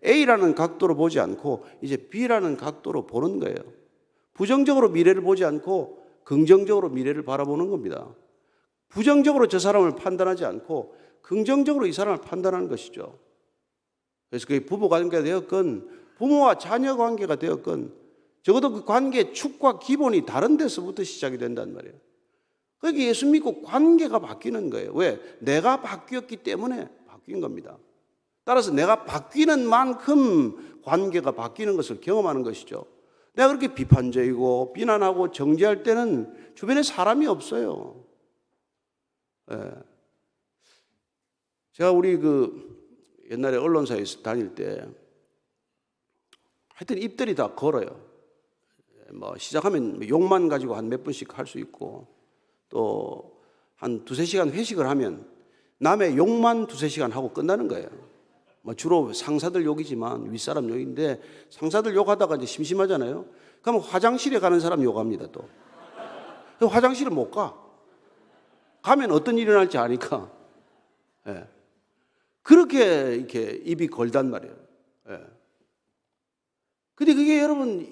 A라는 각도로 보지 않고 이제 B라는 각도로 보는 거예요. 부정적으로 미래를 보지 않고 긍정적으로 미래를 바라보는 겁니다. 부정적으로 저 사람을 판단하지 않고 긍정적으로 이 사람을 판단하는 것이죠. 그래서 그게 부부 관계가 되었건 부모와 자녀 관계가 되었건 적어도 그 관계의 축과 기본이 다른 데서부터 시작이 된단 말이에요. 그러니까 예수 믿고 관계가 바뀌는 거예요. 왜? 내가 바뀌었기 때문에 바뀐 겁니다. 따라서 내가 바뀌는 만큼 관계가 바뀌는 것을 경험하는 것이죠. 내가 그렇게 비판적이고 비난하고 정죄할 때는 주변에 사람이 없어요. 제가 우리 옛날에 언론사에서 다닐 때 하여튼 입들이 다 걸어요. 뭐 시작하면 욕만 가지고 한 몇 분씩 할 수 있고 또 한 2-3시간 회식을 하면 남의 욕만 2-3시간 하고 끝나는 거예요. 뭐 주로 상사들 욕이지만 윗사람 욕인데 상사들 욕하다가 이제 심심하잖아요. 그러면 화장실에 가는 사람 욕합니다 또. 화장실을 못 가. 가면 어떤 일이 일어날지 아니까. 그렇게 이렇게 입이 걸단 말이에요. 근데 그게 여러분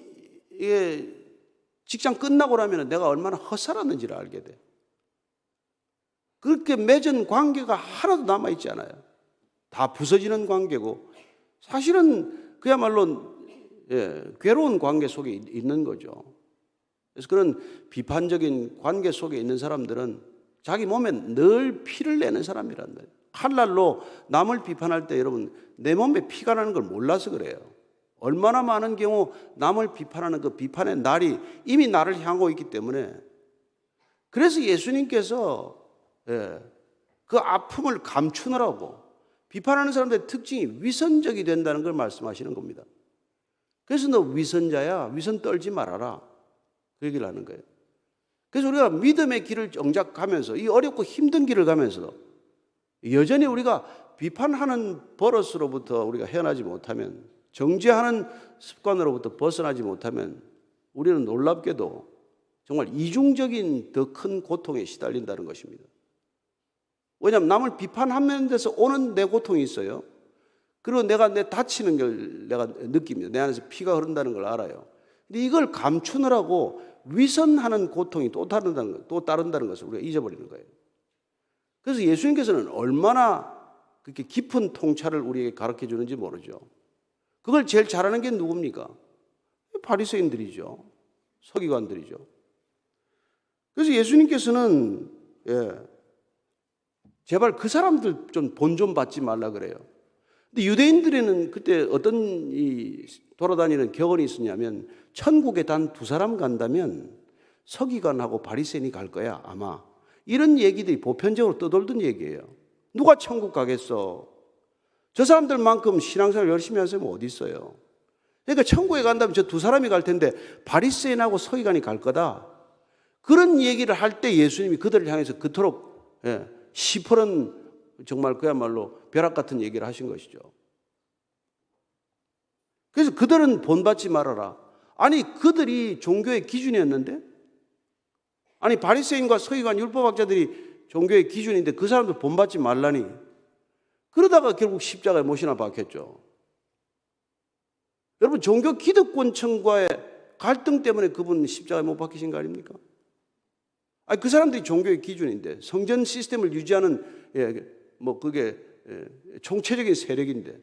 이게 직장 끝나고 나면 내가 얼마나 헛살았는지를 알게 돼. 그렇게 맺은 관계가 하나도 남아있지 않아요. 다 부서지는 관계고 사실은 그야말로 괴로운 관계 속에 있는 거죠. 그래서 그런 비판적인 관계 속에 있는 사람들은 자기 몸에 늘 피를 내는 사람이란 말이에요. 칼날로 남을 비판할 때 여러분 내 몸에 피가 나는 걸 몰라서 그래요. 얼마나 많은 경우 남을 비판하는 그 비판의 날이 이미 나를 향하고 있기 때문에 그래서 예수님께서 그 아픔을 감추느라고 비판하는 사람들의 특징이 위선적이 된다는 걸 말씀하시는 겁니다. 그래서 너 위선자야, 위선 떨지 말아라 그 얘기를 하는 거예요. 그래서 우리가 믿음의 길을 정작 가면서 이 어렵고 힘든 길을 가면서 여전히 우리가 비판하는 버릇으로부터 우리가 헤어나지 못하면 정죄하는 습관으로부터 벗어나지 못하면 우리는 놀랍게도 정말 이중적인 더 큰 고통에 시달린다는 것입니다. 왜냐하면 남을 비판하는 데서 오는 내 고통이 있어요. 그리고 내가 내 다치는 걸 내가 느낍니다. 내 안에서 피가 흐른다는 걸 알아요. 근데 이걸 감추느라고 위선하는 고통이 또 따른다는 것을 우리가 잊어버리는 거예요. 그래서 예수님께서는 얼마나 그렇게 깊은 통찰을 우리에게 가르쳐 주는지 모르죠. 그걸 제일 잘하는 게 누굽니까? 바리새인들이죠. 서기관들이죠. 그래서 예수님께서는 제발 그 사람들 좀 본 좀 받지 말라 그래요. 근데 유대인들에는 그때 어떤 돌아다니는 격언이 있었냐면 천국에 단 2사람 간다면 서기관하고 바리새인이 갈 거야 아마. 이런 얘기들이 보편적으로 떠돌던 얘기예요. 누가 천국 가겠어? 저 사람들만큼 신앙생활 열심히 하는 사람이 어디 있어요? 그러니까 천국에 간다면 저 두 사람이 갈 텐데 바리새인하고 서기관이 갈 거다. 그런 얘기를 할 때 예수님이 그들을 향해서 그토록 시퍼런 정말 그야말로 벼락 같은 얘기를 하신 것이죠. 그래서 그들은 본받지 말아라. 아니 그들이 종교의 기준이었는데, 아니 바리새인과 서기관 율법학자들이 종교의 기준인데 그 사람들 본받지 말라니, 그러다가 결국 십자가에 못이나 박혔죠. 여러분 종교 기득권층과의 갈등 때문에 그분 십자가에 못 박히신 거 아닙니까? 아니 그 사람들이 종교의 기준인데, 성전 시스템을 유지하는 그게 총체적인 세력인데.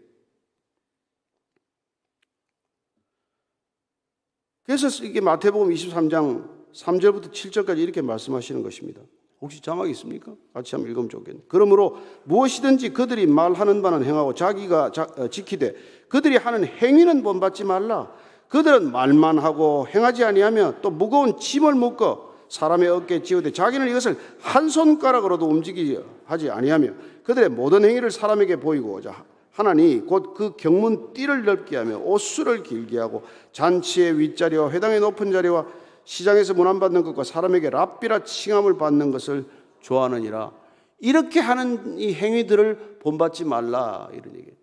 그래서 이게 마태복음 23장 3절부터 7절까지 이렇게 말씀하시는 것입니다. 혹시 자막이 있습니까? 같이 한번 읽으면 좋겠네요. 그러므로 무엇이든지 그들이 말하는 바는 행하고 자기가 지키되 그들이 하는 행위는 본받지 말라. 그들은 말만 하고 행하지 아니하며 또 무거운 짐을 묶어 사람의 어깨에 쥐우되 자기는 이것을 한 손가락으로도 움직이지 하지 아니하며 그들의 모든 행위를 사람에게 보이고자 하나니 곧 그 경문 띠를 넓게 하며 옷수를 길게 하고 잔치의 윗자리와 회당의 높은 자리와 시장에서 문안받는 것과 사람에게 랍비라 칭함을 받는 것을 좋아하느니라. 이렇게 하는 이 행위들을 본받지 말라, 이런 얘기예요.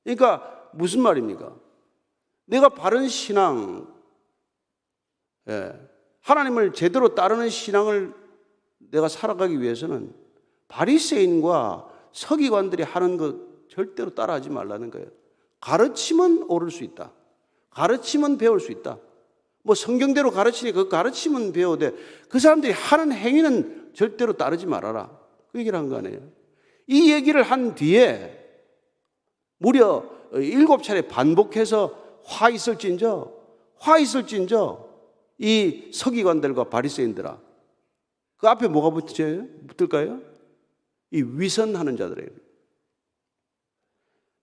그러니까 무슨 말입니까? 내가 바른 신앙, 하나님을 제대로 따르는 신앙을 내가 살아가기 위해서는 바리새인과 서기관들이 하는 것 절대로 따라하지 말라는 거예요. 가르치면 오를 수 있다. 가르치면 배울 수 있다. 뭐 성경대로 가르치니 그 가르치면 배우되 그 사람들이 하는 행위는 절대로 따르지 말아라. 그 얘기를 한 거 아니에요. 이 얘기를 한 뒤에 무려 7차례 반복해서 화 있을진저 이 서기관들과 바리새인들아, 그 앞에 뭐가 붙을까요? 이 위선하는 자들이에요.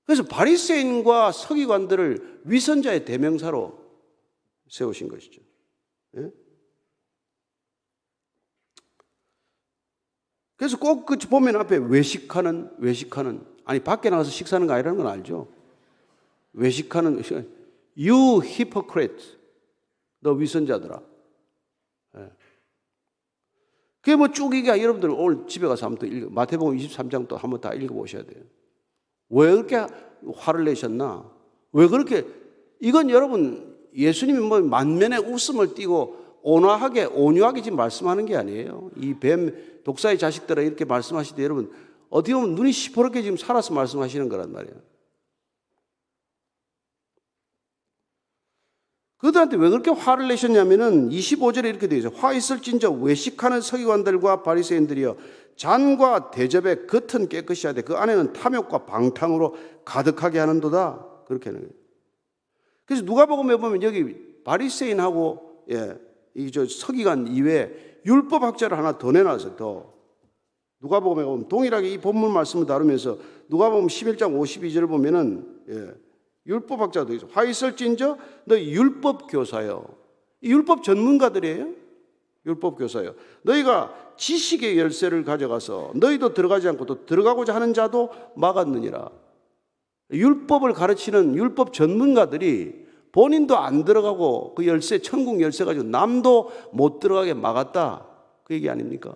그래서 바리새인과 서기관들을 위선자의 대명사로 세우신 것이죠. 예? 그래서 꼭 그 보면 앞에 외식하는 아니 밖에 나가서 식사하는 거 아니라는 건 알죠? 외식하는 you hypocrite, 너 위선자들아. 예. 그게 뭐 쭉 이게 여러분들 오늘 집에 가서 한번 마태복음 23장 또 한번 다 읽어보셔야 돼요. 왜 그렇게 화를 내셨나? 왜 그렇게, 이건 여러분 예수님이 뭐 만면에 웃음을 띠고 온유하게 지금 말씀하는 게 아니에요. 이 뱀 독사의 자식들아 이렇게 말씀하실 때 여러분 어떻게 보면 눈이 시퍼렇게 지금 살아서 말씀하시는 거란 말이에요. 그들한테 왜 그렇게 화를 내셨냐면은 25절에 이렇게 되어 있어요. 화 있을진저 외식하는 서기관들과 바리새인들이여 잔과 대접의 겉은 깨끗이 하되 그 안에는 탐욕과 방탕으로 가득하게 하는도다. 그렇게 하는 거예요. 그래서 누가복음에 보면 여기 바리새인하고 이 서기관 이외에 율법학자를 하나 더 내놨어요. 더 누가복음에 보면 동일하게 이 본문 말씀을 다루면서 누가복음 11장 52절을 보면은 율법학자도 있어. 화 있을진저 너희 율법교사여. 이 율법 전문가들이에요. 율법교사여. 너희가 지식의 열쇠를 가져가서 너희도 들어가지 않고 또 들어가고자 하는 자도 막았느니라. 율법을 가르치는 율법 전문가들이 본인도 안 들어가고 그 열쇠, 천국 열쇠 가지고 남도 못 들어가게 막았다. 그 얘기 아닙니까?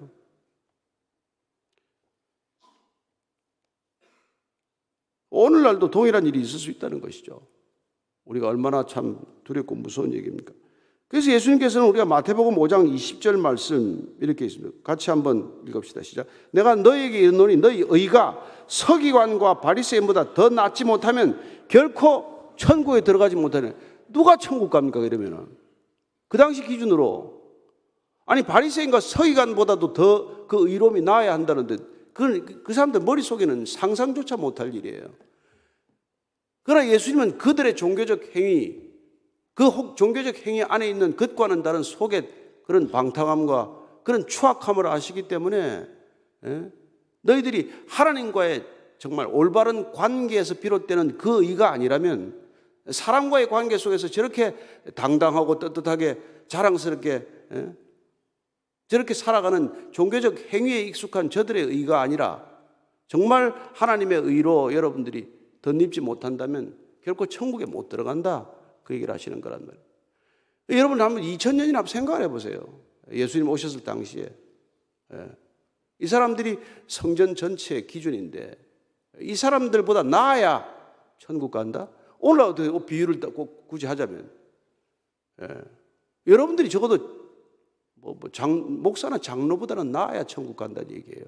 오늘날도 동일한 일이 있을 수 있다는 것이죠. 우리가 얼마나 참 두렵고 무서운 얘기입니까? 그래서 예수님께서는 우리가 마태복음 5장 20절 말씀 이렇게 있습니다. 같이 한번 읽읍시다. 시작. 내가 너희에게 이르노니 너희 의가 서기관과 바리새인보다 더 낫지 못하면 결코 천국에 들어가지 못하네. 누가 천국 갑니까? 이러면은 그 당시 기준으로 아니 바리새인과 서기관보다도 더 그 의로움이 나아야 한다는데 그 사람들 머릿속에는 상상조차 못할 일이에요. 그러나 예수님은 그들의 종교적 행위, 그 종교적 행위 안에 있는 겉과는 다른 속의 그런 방탕함과 그런 추악함을 아시기 때문에 너희들이 하나님과의 정말 올바른 관계에서 비롯되는 그 의가 아니라면 사람과의 관계 속에서 저렇게 당당하고 떳떳하게 자랑스럽게 저렇게 살아가는 종교적 행위에 익숙한 저들의 의가 아니라 정말 하나님의 의로 여러분들이 덧입지 못한다면 결코 천국에 못 들어간다. 그 얘기를 하시는 거란 말이에요. 여러분 한번 2000년이나 한번 생각을 해보세요. 예수님 오셨을 당시에. 이 사람들이 성전 전체의 기준인데 이 사람들보다 나아야 천국 간다? 오늘 어떻게 비유를 꼭 굳이 하자면 여러분들이 적어도 목사나 장로보다는 나아야 천국 간다는 얘기예요.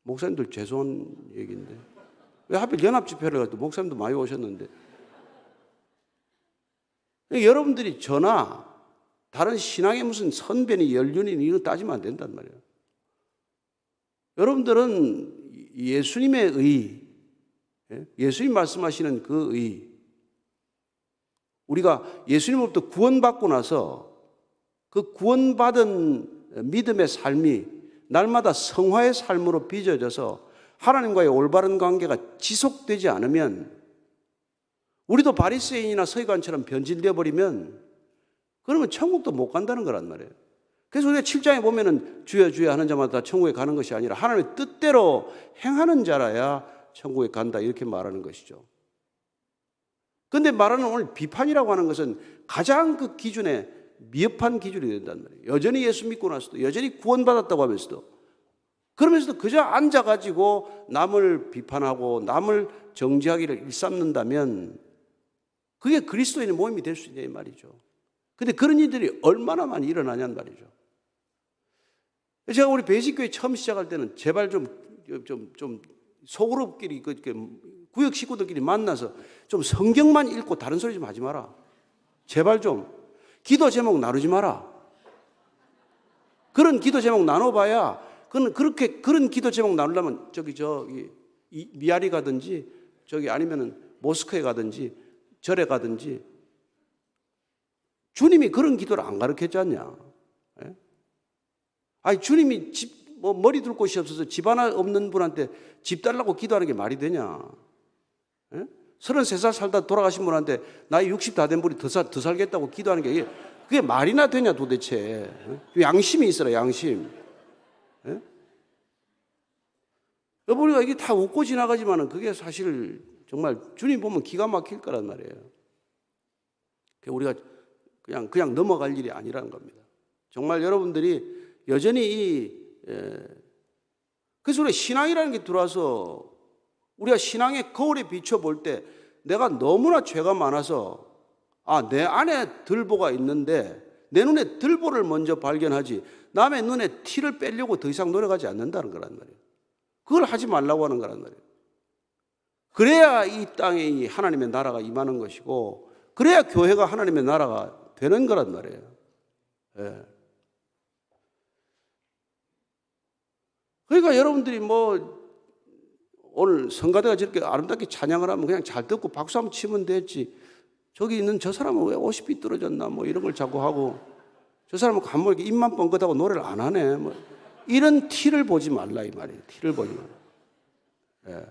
목사님들 죄송한 얘기인데 왜 하필 연합집회를 가도 목사님도 많이 오셨는데 여러분들이 저나 다른 신앙의 무슨 선배니 연륜이니 이거 따지면 안 된단 말이에요. 여러분들은 예수님의 의, 예수님 말씀하시는 그 의, 우리가 예수님으로부터 구원받고 나서 그 구원받은 믿음의 삶이 날마다 성화의 삶으로 빚어져서 하나님과의 올바른 관계가 지속되지 않으면 우리도 바리새인이나 서기관처럼 변질되어 버리면 그러면 천국도 못 간다는 거란 말이에요. 그래서 우리가 7장에 보면은 주여 주여 하는 자마다 천국에 가는 것이 아니라 하나님의 뜻대로 행하는 자라야 천국에 간다 이렇게 말하는 것이죠. 그런데 말하는 오늘 비판이라고 하는 것은 가장 그 기준에 미흡한 기준이 된단 말이에요. 여전히 예수 믿고 나서도 여전히 구원받았다고 하면서도 그러면서도 그저 앉아가지고 남을 비판하고 남을 정죄하기를 일삼는다면 그게 그리스도인의 모임이 될 수 있냐 이 말이죠. 근데 그런 일들이 얼마나 많이 일어나냐는 말이죠. 제가 우리 배식교회 처음 시작할 때는 제발 좀 소그룹끼리 구역 식구들끼리 만나서 좀 성경만 읽고 다른 소리 좀 하지 마라. 제발 좀 기도 제목 나누지 마라. 그런 기도 제목 나눠봐야 그런 기도 제목 나누려면 저기 미아리 가든지 저기 아니면은 모스크에 가든지 절에 가든지 주님이 그런 기도를 안 가르쳤지 않냐? 예? 아니 주님이 머리 둘 곳이 없어서 집 하나 없는 분한테 집 달라고 기도하는 게 말이 되냐? 예? 33살 살다 돌아가신 분한테 나이 60 다 된 분이 더 살겠다고 기도하는 게 그게 말이나 되냐 도대체? 예? 양심이 있어라 양심. 예? 여러분 이게 다 웃고 지나가지만은 그게 사실 정말 주님 보면 기가 막힐 거란 말이에요. 우리가 그냥 넘어갈 일이 아니라는 겁니다. 정말 여러분들이 여전히 그래서 우리가 신앙이라는 게 들어와서 우리가 신앙의 거울에 비춰볼 때 내가 너무나 죄가 많아서 내 안에 들보가 있는데 내 눈에 들보를 먼저 발견하지 남의 눈에 티를 빼려고 더 이상 노력하지 않는다는 거란 말이에요. 그걸 하지 말라고 하는 거란 말이에요. 그래야 이 땅에 하나님의 나라가 임하는 것이고 그래야 교회가 하나님의 나라가 되는 거란 말이에요. 예. 그러니까 여러분들이 오늘 성가대가 저렇게 아름답게 찬양을 하면 그냥 잘 듣고 박수 한번 치면 됐지. 저기 있는 저 사람은 왜 옷이 삐뚤어졌나 이런 걸 자꾸 하고 저 사람은 간혹 이렇게 입만 뻥긋하고 노래를 안 하네. 이런 티를 보지 말라 이 말이에요. 티를 보지 말라. 예.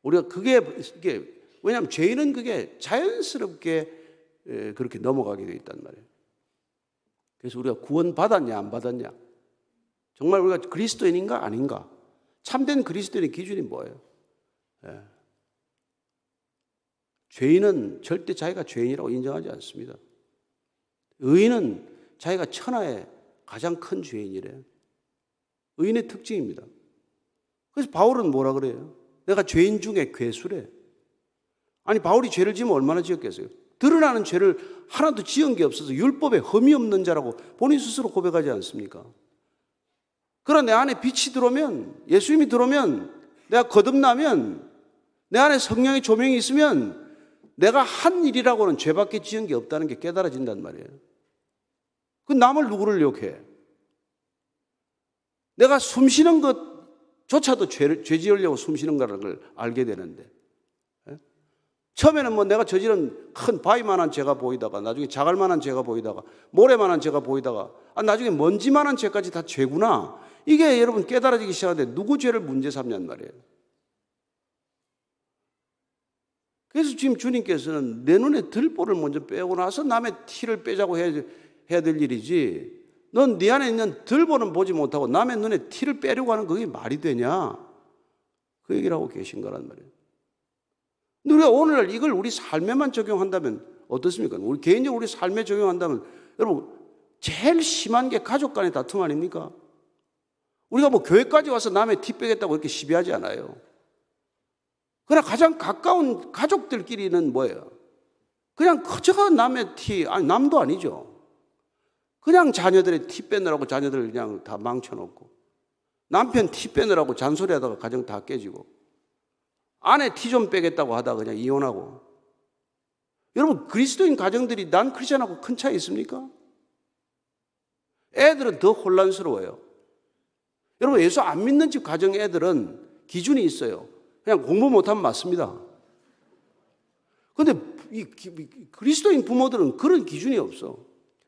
우리가 이게 왜냐하면 죄인은 그게 자연스럽게 그렇게 넘어가게 되어 있단 말이에요. 그래서 우리가 구원받았냐 안 받았냐 정말 우리가 그리스도인인가 아닌가 참된 그리스도인의 기준이 뭐예요? 예. 죄인은 절대 자기가 죄인이라고 인정하지 않습니다. 의인은 자기가 천하의 가장 큰 죄인이래요. 의인의 특징입니다. 그래서 바울은 뭐라 그래요? 내가 죄인 중에 괴수래. 아니 바울이 죄를 지으면 얼마나 지었겠어요? 드러나는 죄를 하나도 지은 게 없어서 율법에 흠이 없는 자라고 본인 스스로 고백하지 않습니까? 그러나 내 안에 빛이 들어오면 예수님이 들어오면 내가 거듭나면 내 안에 성령의 조명이 있으면 내가 한 일이라고는 죄밖에 지은 게 없다는 게 깨달아진단 말이에요. 그 남을 누구를 욕해? 내가 숨쉬는 것조차도 죄 지으려고 숨쉬는 거라는 걸 알게 되는데 처음에는 내가 저지른 큰 바위만한 죄가 보이다가 나중에 자갈만한 죄가 보이다가 모래만한 죄가 보이다가 나중에 먼지만한 죄까지 다 죄구나. 이게 여러분 깨달아지기 시작하는데 누구 죄를 문제 삼냔 말이에요. 그래서 지금 주님께서는 내 눈에 들보를 먼저 빼고 나서 남의 티를 빼자고 해야 될 일이지 넌 네 안에 있는 들보는 보지 못하고 남의 눈에 티를 빼려고 하는 그게 말이 되냐? 그 얘기를 하고 계신 거란 말이에요. 근데 우리가 오늘날 이걸 우리 삶에만 적용한다면 어떻습니까? 우리 개인적으로 우리 삶에 적용한다면 여러분 제일 심한 게 가족 간의 다툼 아닙니까? 우리가 뭐 교회까지 와서 남의 티 빼겠다고 이렇게 시비하지 않아요. 그러나 가장 가까운 가족들끼리는 뭐예요? 그냥 그저 남의 티, 아니 남도 아니죠. 그냥 자녀들의 티 빼느라고 자녀들을 그냥 다 망쳐놓고 남편 티 빼느라고 잔소리하다가 가정 다 깨지고 아내 티 좀 빼겠다고 하다가 그냥 이혼하고. 여러분 그리스도인 가정들이 난 크리스천하고 큰 차이 있습니까? 애들은 더 혼란스러워요. 여러분 예수 안 믿는 집 가정 애들은 기준이 있어요. 그냥 공부 못하면 맞습니다. 그런데 이 그리스도인 부모들은 그런 기준이 없어.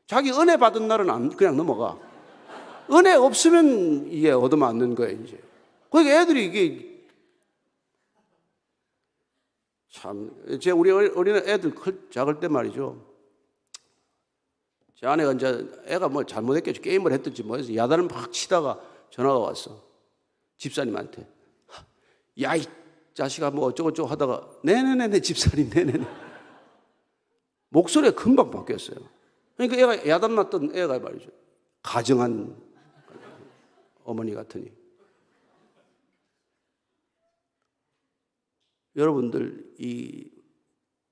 자기 은혜 받은 날은 그냥 넘어가. 은혜 없으면 이게 얻어맞는 거예요, 이제. 그러니까 애들이 이게 참, 우리 어린 애들 작을 때 말이죠. 제 아내가 이제 애가 뭐 잘못했겠죠. 게임을 했든지 뭐 해서 야단을 막 치다가 전화가 왔어. 집사님한테. 야, 이 자식아 뭐 어쩌고저쩌고 하다가 네네네 집사님 네네네. 목소리가 금방 바뀌었어요. 그러니까 애가 야단 났던 애가 말이죠. 가정한 어머니 같으니. 여러분들 이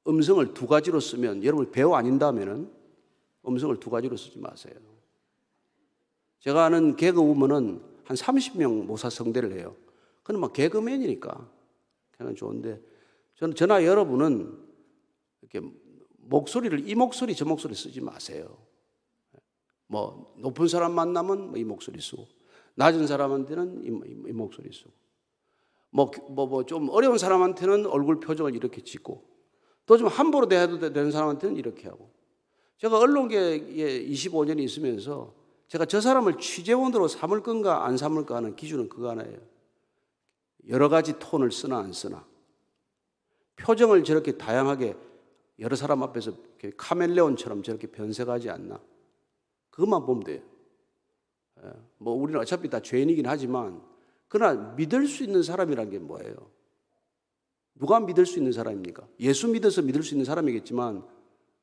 음성을 두 가지로 쓰면 여러분 배우 아닌다면은 음성을 두 가지로 쓰지 마세요. 제가 아는 개그우먼은 한 30명 모사 성대를 해요. 그건 막 개그맨이니까 그냥 좋은데 저나 여러분은 이렇게 목소리를 이 목소리 저 목소리 쓰지 마세요. 뭐 높은 사람 만나면 이 목소리 쓰고 낮은 사람한테는 이 목소리 쓰고 뭐 좀 어려운 사람한테는 얼굴 표정을 이렇게 짓고 또 좀 함부로 대해도 되는 사람한테는 이렇게 하고. 제가 언론계에 25년이 있으면서 제가 저 사람을 취재원으로 삼을 건가 안 삼을까 하는 기준은 그거 하나예요. 여러 가지 톤을 쓰나 안 쓰나. 표정을 저렇게 다양하게 여러 사람 앞에서 카멜레온처럼 저렇게 변색하지 않나. 그것만 보면 돼요. 뭐 우리는 어차피 다 죄인이긴 하지만 그러나 믿을 수 있는 사람이란 게 뭐예요? 누가 믿을 수 있는 사람입니까? 예수 믿어서 믿을 수 있는 사람이겠지만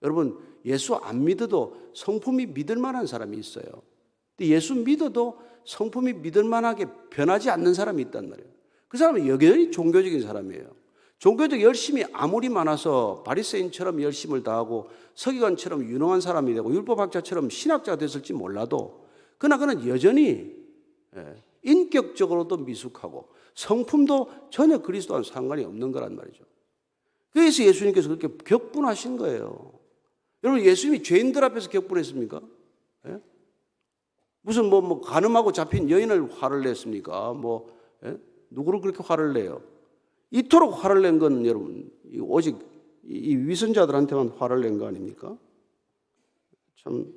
여러분 예수 안 믿어도 성품이 믿을 만한 사람이 있어요. 근데 예수 믿어도 성품이 믿을 만하게 변하지 않는 사람이 있단 말이에요. 그 사람은 여전히 종교적인 사람이에요. 종교적 열심이 아무리 많아서 바리새인처럼 열심을 다하고 서기관처럼 유능한 사람이 되고 율법학자처럼 신학자가 됐을지 몰라도 그러나 그는 여전히 인격적으로도 미숙하고 성품도 전혀 그리스도와는 상관이 없는 거란 말이죠. 그래서 예수님께서 그렇게 격분하신 거예요. 여러분 예수님이 죄인들 앞에서 격분했습니까? 예? 무슨 뭐 간음하고 잡힌 여인을 화를 냈습니까? 누구를 그렇게 화를 내요? 이토록 화를 낸 건 여러분 오직 이 위선자들한테만 화를 낸 거 아닙니까? 참.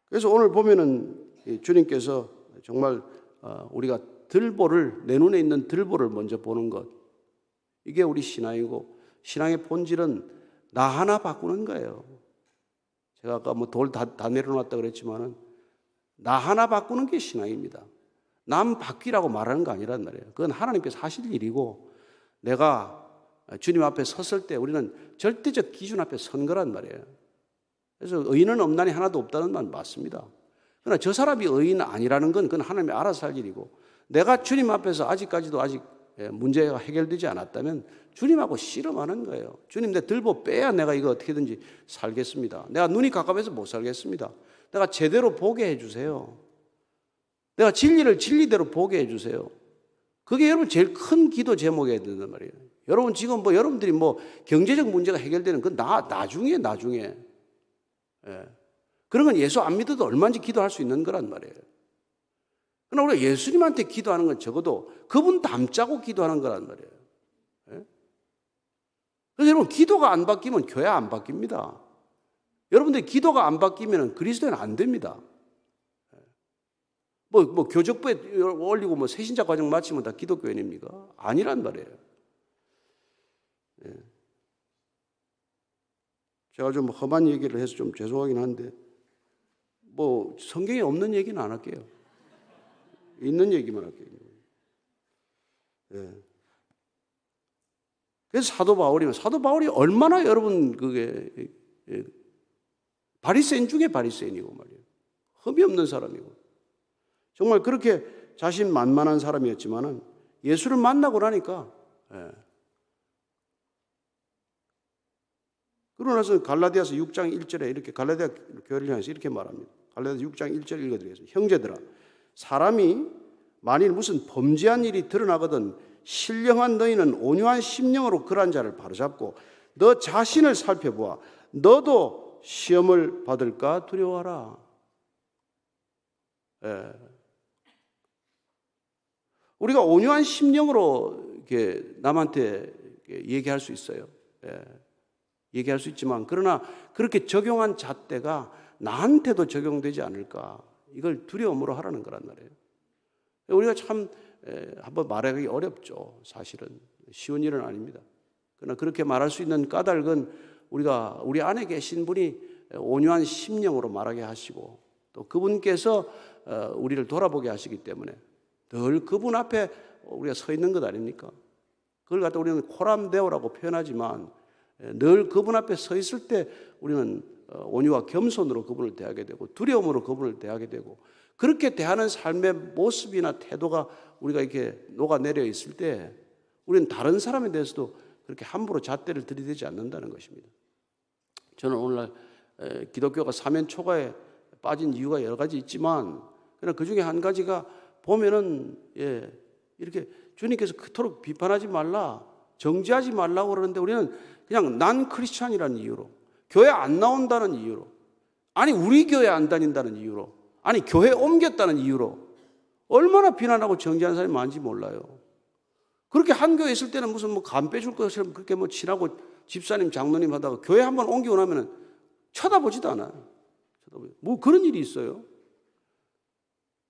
그래서 오늘 보면은 주님께서 정말 우리가 내 눈에 있는 들보를 먼저 보는 것, 이게 우리 신앙이고 신앙의 본질은 나 하나 바꾸는 거예요. 제가 아까 뭐 돌 다 내려놨다 그랬지만은 나 하나 바꾸는 게 신앙입니다. 남 바뀌라고 말하는 거 아니란 말이에요. 그건 하나님께서 하실 일이고 내가 주님 앞에 섰을 때 우리는 절대적 기준 앞에 선 거란 말이에요. 그래서 의인은 없나니 하나도 없다는 말 맞습니다. 그러나 저 사람이 의인 아니라는 건 그건 하나님이 알아서 할 일이고 내가 주님 앞에서 아직까지도 문제가 해결되지 않았다면 주님하고 씨름하는 거예요. 주님 내 들보 빼야 내가 이거 어떻게든지 살겠습니다. 내가 눈이 깜깜해서 못 살겠습니다. 내가 제대로 보게 해주세요. 내가 진리를 진리대로 보게 해주세요. 그게 여러분 제일 큰 기도 제목이어야 된단 말이에요. 여러분 지금 여러분들이 경제적 문제가 해결되는 건 나중에. 예. 그런 건 예수 안 믿어도 얼마든지 기도할 수 있는 거란 말이에요. 그러나 우리가 예수님한테 기도하는 건 적어도 그분 닮자고 기도하는 거란 말이에요. 예? 그래서 여러분 기도가 안 바뀌면 교회 안 바뀝니다. 여러분들이 기도가 안 바뀌면 그리스도는 안 됩니다. 교적부에 올리고 새신자 과정 마치면 다 기독교인입니까? 아니란 말이에요. 예. 제가 좀 험한 얘기를 해서 좀 죄송하긴 한데 성경에 없는 얘기는 안 할게요. 있는 얘기만 할게요. 예. 그래서 사도 바울이 얼마나 여러분 그게 바리새인 중에 바리새인이고 말이에요. 흠이 없는 사람이고 정말 그렇게 자신만만한 사람이었지만은 예수를 만나고 나니까 그러고 나서 갈라디아서 6장 1절에 이렇게 갈라디아 교회를 향해서 이렇게 말합니다. 갈라디아 6장 1절 읽어드리겠습니다. 형제들아, 사람이 만일 무슨 범죄한 일이 드러나거든 신령한 너희는 온유한 심령으로 그러한 자를 바로잡고 너 자신을 살펴보아 너도 시험을 받을까 두려워하라. 우리가 온유한 심령으로 이렇게 남한테 얘기할 수 있어요. 얘기할 수 있지만 그러나 그렇게 적용한 잣대가 나한테도 적용되지 않을까 이걸 두려움으로 하라는 거란 말이에요. 우리가 참 한번 말하기 어렵죠. 사실은 쉬운 일은 아닙니다. 그러나 그렇게 말할 수 있는 까닭은 우리가 우리 안에 계신 분이 온유한 심령으로 말하게 하시고 또 그분께서 우리를 돌아보게 하시기 때문에 늘 그분 앞에 우리가 서 있는 것 아닙니까? 그걸 갖다 우리는 코람데오라고 표현하지만 늘 그분 앞에 서 있을 때 우리는 온유와 겸손으로 그분을 대하게 되고 두려움으로 그분을 대하게 되고 그렇게 대하는 삶의 모습이나 태도가 우리가 이렇게 녹아내려 있을 때 우리는 다른 사람에 대해서도 그렇게 함부로 잣대를 들이대지 않는다는 것입니다. 저는 오늘날 기독교가 사면초가에 빠진 이유가 여러 가지 있지만 그러나 그 중에 한 가지가 보면은 이렇게 주님께서 그토록 비판하지 말라 정죄하지 말라고 그러는데 우리는 그냥 난 크리스찬이라는 이유로 교회 안 나온다는 이유로 아니 우리 교회 안 다닌다는 이유로 아니 교회 옮겼다는 이유로 얼마나 비난하고 정죄하는 사람이 많은지 몰라요. 그렇게 한 교회 있을 때는 무슨 간 빼줄 것처럼 그렇게 친하고 집사님 장로님 하다가 교회 한번 옮기고 나면은 쳐다보지도 않아요. 뭐 그런 일이 있어요.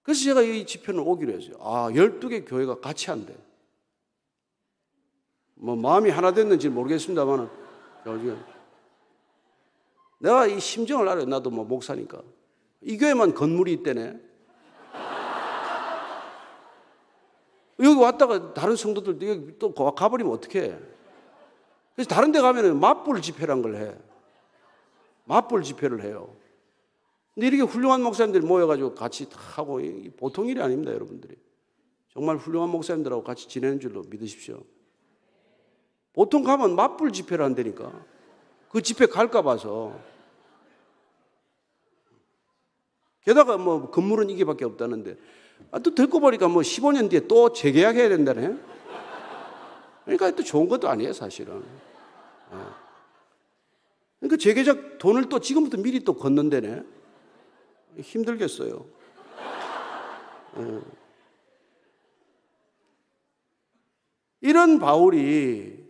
그래서 제가 이 집회를 오기로 했어요. 12개 교회가 같이 한대. 뭐 마음이 하나 됐는지 모르겠습니다만 내가 이 심정을 알아요. 나도 뭐 목사니까. 이 교회만 건물이 있대네. 여기 왔다가 다른 성도들 여기 또 가버리면 어떡해. 그래서 다른 데 가면은 맞불 집회란 걸 해. 맞불 집회를 해요. 근데 이렇게 훌륭한 목사님들이 모여가지고 같이 하고 보통 일이 아닙니다, 여러분들이. 정말 훌륭한 목사님들하고 같이 지내는 줄로 믿으십시오. 보통 가면 맞불 집회를 한다니까. 그 집회 갈까 봐서. 게다가 뭐 건물은 이게밖에 없다는데 또 듣고 보니까 뭐 15년 뒤에 또 재계약해야 된다네. 그러니까 또 좋은 것도 아니에요, 사실은. 그러니까 재계약 돈을 또 지금부터 미리 또 걷는다네. 힘들겠어요. 이런 바울이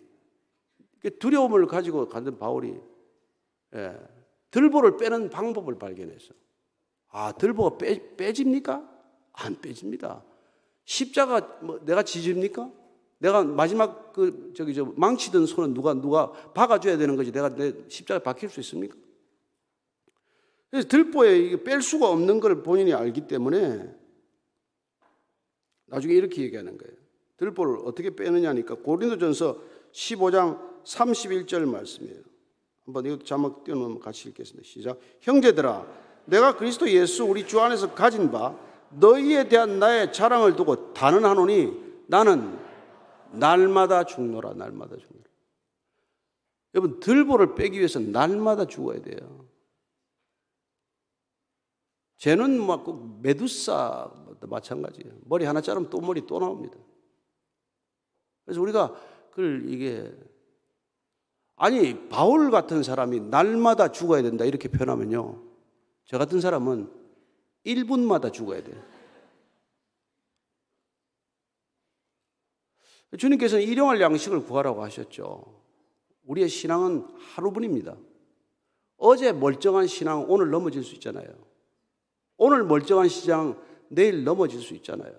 두려움을 가지고 가는 바울이 들보를 빼는 방법을 발견했어. 들보가 빼집니까? 안 빼집니다. 십자가 내가 지집니까? 내가 마지막 망치든 손은 누가 박아줘야 되는 거지. 내가 내 십자가에 박힐 수 있습니까? 그래서 들보에 뺄 수가 없는 걸 본인이 알기 때문에 나중에 이렇게 얘기하는 거예요. 들보를 어떻게 빼느냐니까 고린도전서 15장 31절 말씀이에요. 한번 이거 자막 띄워놓으면 같이 읽겠습니다. 시작. 형제들아, 내가 그리스도 예수 우리 주 안에서 가진 바 너희에 대한 나의 자랑을 두고 단언하노니 나는 날마다 죽노라. 날마다 죽노라. 여러분, 들보를 빼기 위해서는 날마다 죽어야 돼요. 쟤는 꼭 메두사 마찬가지예요. 머리 하나 자르면 또 머리 또 나옵니다. 그래서 우리가 바울 같은 사람이 날마다 죽어야 된다 이렇게 표현하면요, 저 같은 사람은 1분마다 죽어야 돼요. 주님께서는 일용할 양식을 구하라고 하셨죠. 우리의 신앙은 하루분입니다. 어제 멀쩡한 신앙 오늘 넘어질 수 있잖아요. 오늘 멀쩡한 신앙 내일 넘어질 수 있잖아요.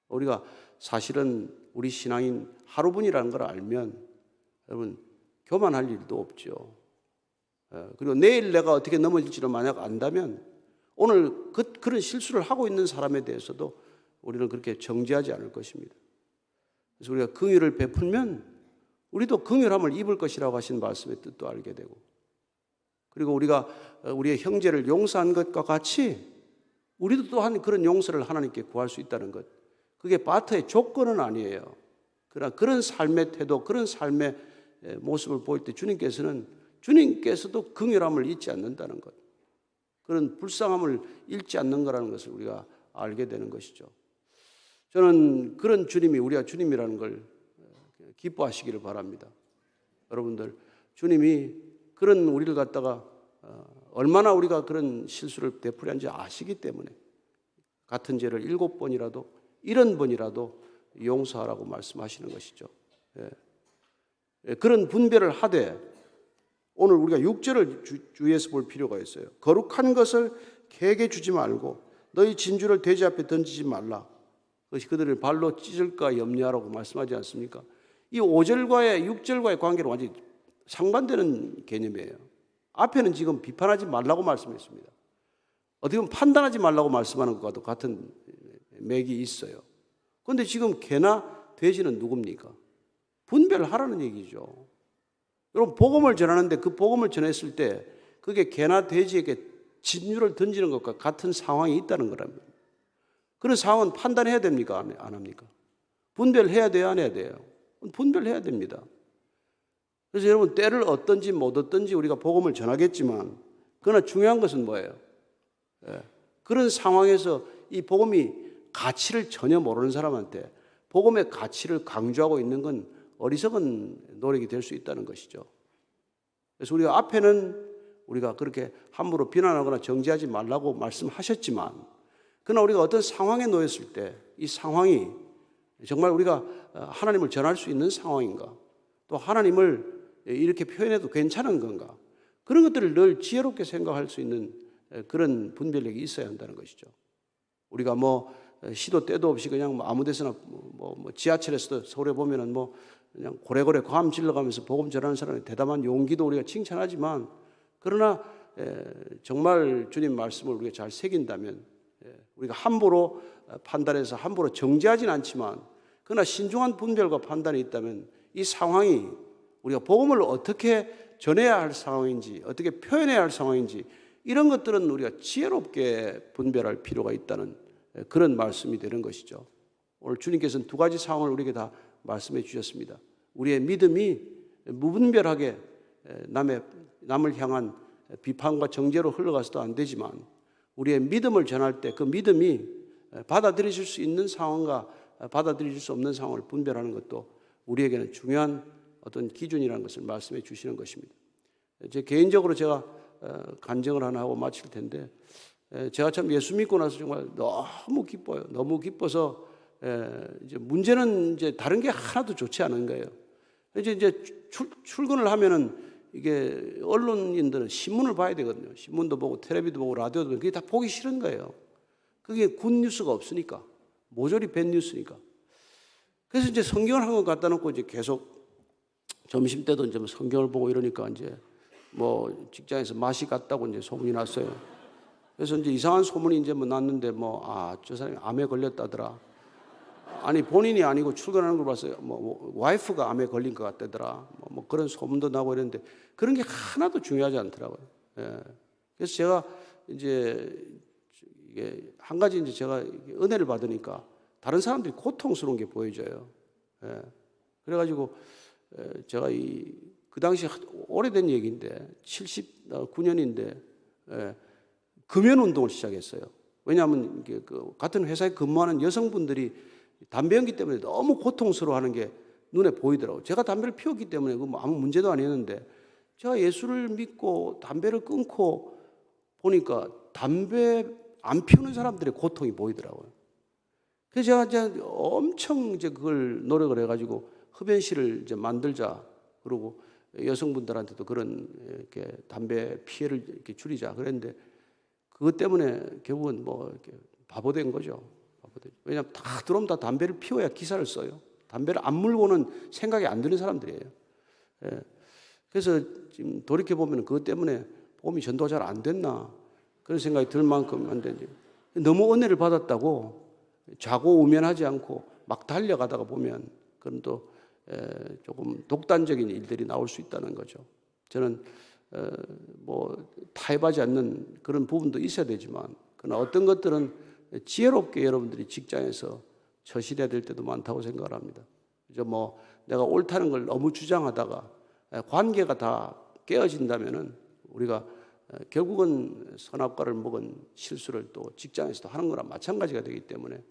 우리가 사실은 우리 신앙인 하루분이라는 걸 알면 여러분 교만할 일도 없죠. 그리고 내일 내가 어떻게 넘어질지를 만약 안다면 오늘 그런 실수를 하고 있는 사람에 대해서도 우리는 그렇게 정죄하지 않을 것입니다. 그래서 우리가 긍휼을 베풀면 우리도 긍휼함을 입을 것이라고 하신 말씀의 뜻도 알게 되고, 그리고 우리가 우리의 형제를 용서한 것과 같이 우리도 또한 그런 용서를 하나님께 구할 수 있다는 것, 그게 바트의 조건은 아니에요. 그러나 그런 삶의 태도, 그런 삶의 모습을 보일 때 주님께서도 긍휼함을 잊지 않는다는 것, 그런 불쌍함을 잃지 않는 거라는 것을 우리가 알게 되는 것이죠. 저는 그런 주님이 우리가 주님이라는 걸 기뻐하시기를 바랍니다. 여러분들, 주님이 그런 우리를 갖다가 얼마나 우리가 그런 실수를 되풀이한지 아시기 때문에 같은 죄를 7번이라도 70번이라도 용서하라고 말씀하시는 것이죠. 그런 분별을 하되 오늘 우리가 6절을 주의해서 볼 필요가 있어요. 거룩한 것을 개에게 주지 말고 너희 진주를 돼지 앞에 던지지 말라. 그것이 그들을 발로 찢을까 염려하라고 말씀하지 않습니까? 이 5절과의 6절과의 관계는 완전히 상반되는 개념이에요. 앞에는 지금 비판하지 말라고 말씀했습니다. 어떻게 보면 판단하지 말라고 말씀하는 것과도 같은 맥이 있어요. 그런데 지금 개나 돼지는 누굽니까? 분별하라는 얘기죠. 여러분, 복음을 전하는데 그 복음을 전했을 때 그게 개나 돼지에게 진주를 던지는 것과 같은 상황이 있다는 거랍니다. 그런 상황은 판단해야 됩니까? 안 합니까? 분별해야 돼요? 안 해야 돼요? 분별해야 됩니다. 그래서 여러분, 때를 얻든지 못 얻든지 우리가 복음을 전하겠지만, 그러나 중요한 것은 뭐예요? 그런 상황에서 이 복음이 가치를 전혀 모르는 사람한테 복음의 가치를 강조하고 있는 건 어리석은 노력이 될 수 있다는 것이죠. 그래서 우리가 앞에는 우리가 그렇게 함부로 비난하거나 정죄하지 말라고 말씀하셨지만, 그러나 우리가 어떤 상황에 놓였을 때 이 상황이 정말 우리가 하나님을 전할 수 있는 상황인가, 또 하나님을 이렇게 표현해도 괜찮은 건가, 그런 것들을 늘 지혜롭게 생각할 수 있는 그런 분별력이 있어야 한다는 것이죠. 우리가 시도 때도 없이 그냥 아무 데서나 지하철에서도 서울에 보면은 그냥 고래고래 괌 질러가면서 복음 전하는 사람의 대담한 용기도 우리가 칭찬하지만, 그러나 정말 주님 말씀을 우리가 잘 새긴다면 우리가 함부로 판단해서 함부로 정죄하진 않지만, 그러나 신중한 분별과 판단이 있다면 이 상황이 우리가 복음을 어떻게 전해야 할 상황인지, 어떻게 표현해야 할 상황인지, 이런 것들은 우리가 지혜롭게 분별할 필요가 있다는 그런 말씀이 되는 것이죠. 오늘 주님께서는 두 가지 상황을 우리에게 다 말씀해 주셨습니다. 우리의 믿음이 무분별하게 남을 향한 비판과 정죄로 흘러가서도 안 되지만, 우리의 믿음을 전할 때 그 믿음이 받아들여질 수 있는 상황과 받아들여질 수 없는 상황을 분별하는 것도 우리에게는 중요한 어떤 기준이라는 것을 말씀해 주시는 것입니다. 제 개인적으로 제가 간증을 하나 하고 마칠 텐데, 제가 참 예수 믿고 나서 정말 너무 기뻐요. 너무 기뻐서 이제 문제는 이제 다른 게 하나도 좋지 않은 거예요. 이제 출근을 하면은 이게 언론인들은 신문을 봐야 되거든요. 신문도 보고 텔레비도 보고 라디오도 보고, 그게 다 보기 싫은 거예요. 그게 굿뉴스가 없으니까, 모조리 밴뉴스니까. 그래서 이제 성경을 한 권 갖다 놓고 이제 계속 점심 때도 이제 성경을 보고 이러니까 이제 직장에서 맛이 갔다고 이제 소문이 났어요. 그래서 이제 이상한 소문이 이제 났는데 저 사람이 암에 걸렸다더라. 아니, 본인이 아니고 출근하는 걸 봤어요. 와이프가 암에 걸린 것 같다더라. 그런 소문도 나고 이랬는데, 그런 게 하나도 중요하지 않더라고요. 그래서 제가 이제 이게 한 가지 이제 제가 은혜를 받으니까 다른 사람들이 고통스러운 게 보여져요. 그래가지고 제가 그 당시 오래된 얘기인데 79년인데 금연 운동을 시작했어요. 왜냐하면 같은 회사에 근무하는 여성분들이 담배 연기 때문에 너무 고통스러워하는 게 눈에 보이더라고요. 제가 담배를 피웠기 때문에 아무 문제도 아니었는데, 제가 예수를 믿고 담배를 끊고 보니까 담배 안 피우는 사람들의 고통이 보이더라고요. 그래서 제가 이제 엄청 이제 그걸 노력을 해가지고 흡연실을 이제 만들자, 그러고 여성분들한테도 그런 이렇게 담배 피해를 이렇게 줄이자 그랬는데, 그것 때문에 결국은 이렇게 바보 된 거죠. 왜냐하면 다 들어오면 다 담배를 피워야 기사를 써요. 담배를 안 물고는 생각이 안 드는 사람들이에요. 그래서 지금 돌이켜보면 그것 때문에 복음이 전도가 잘 안 됐나, 그런 생각이 들 만큼 안 되지. 너무 은혜를 받았다고 좌고우면하지 않고 막 달려가다가 보면 그건 또 조금 독단적인 일들이 나올 수 있다는 거죠. 저는 뭐 타협하지 않는 그런 부분도 있어야 되지만, 그러나 어떤 것들은 지혜롭게 여러분들이 직장에서 처신해야 될 때도 많다고 생각을 합니다. 그죠? 뭐 내가 옳다는 걸 너무 주장하다가 관계가 다 깨어진다면은 우리가 결국은 선악과를 먹은 실수를 또 직장에서도 하는 거나 마찬가지가 되기 때문에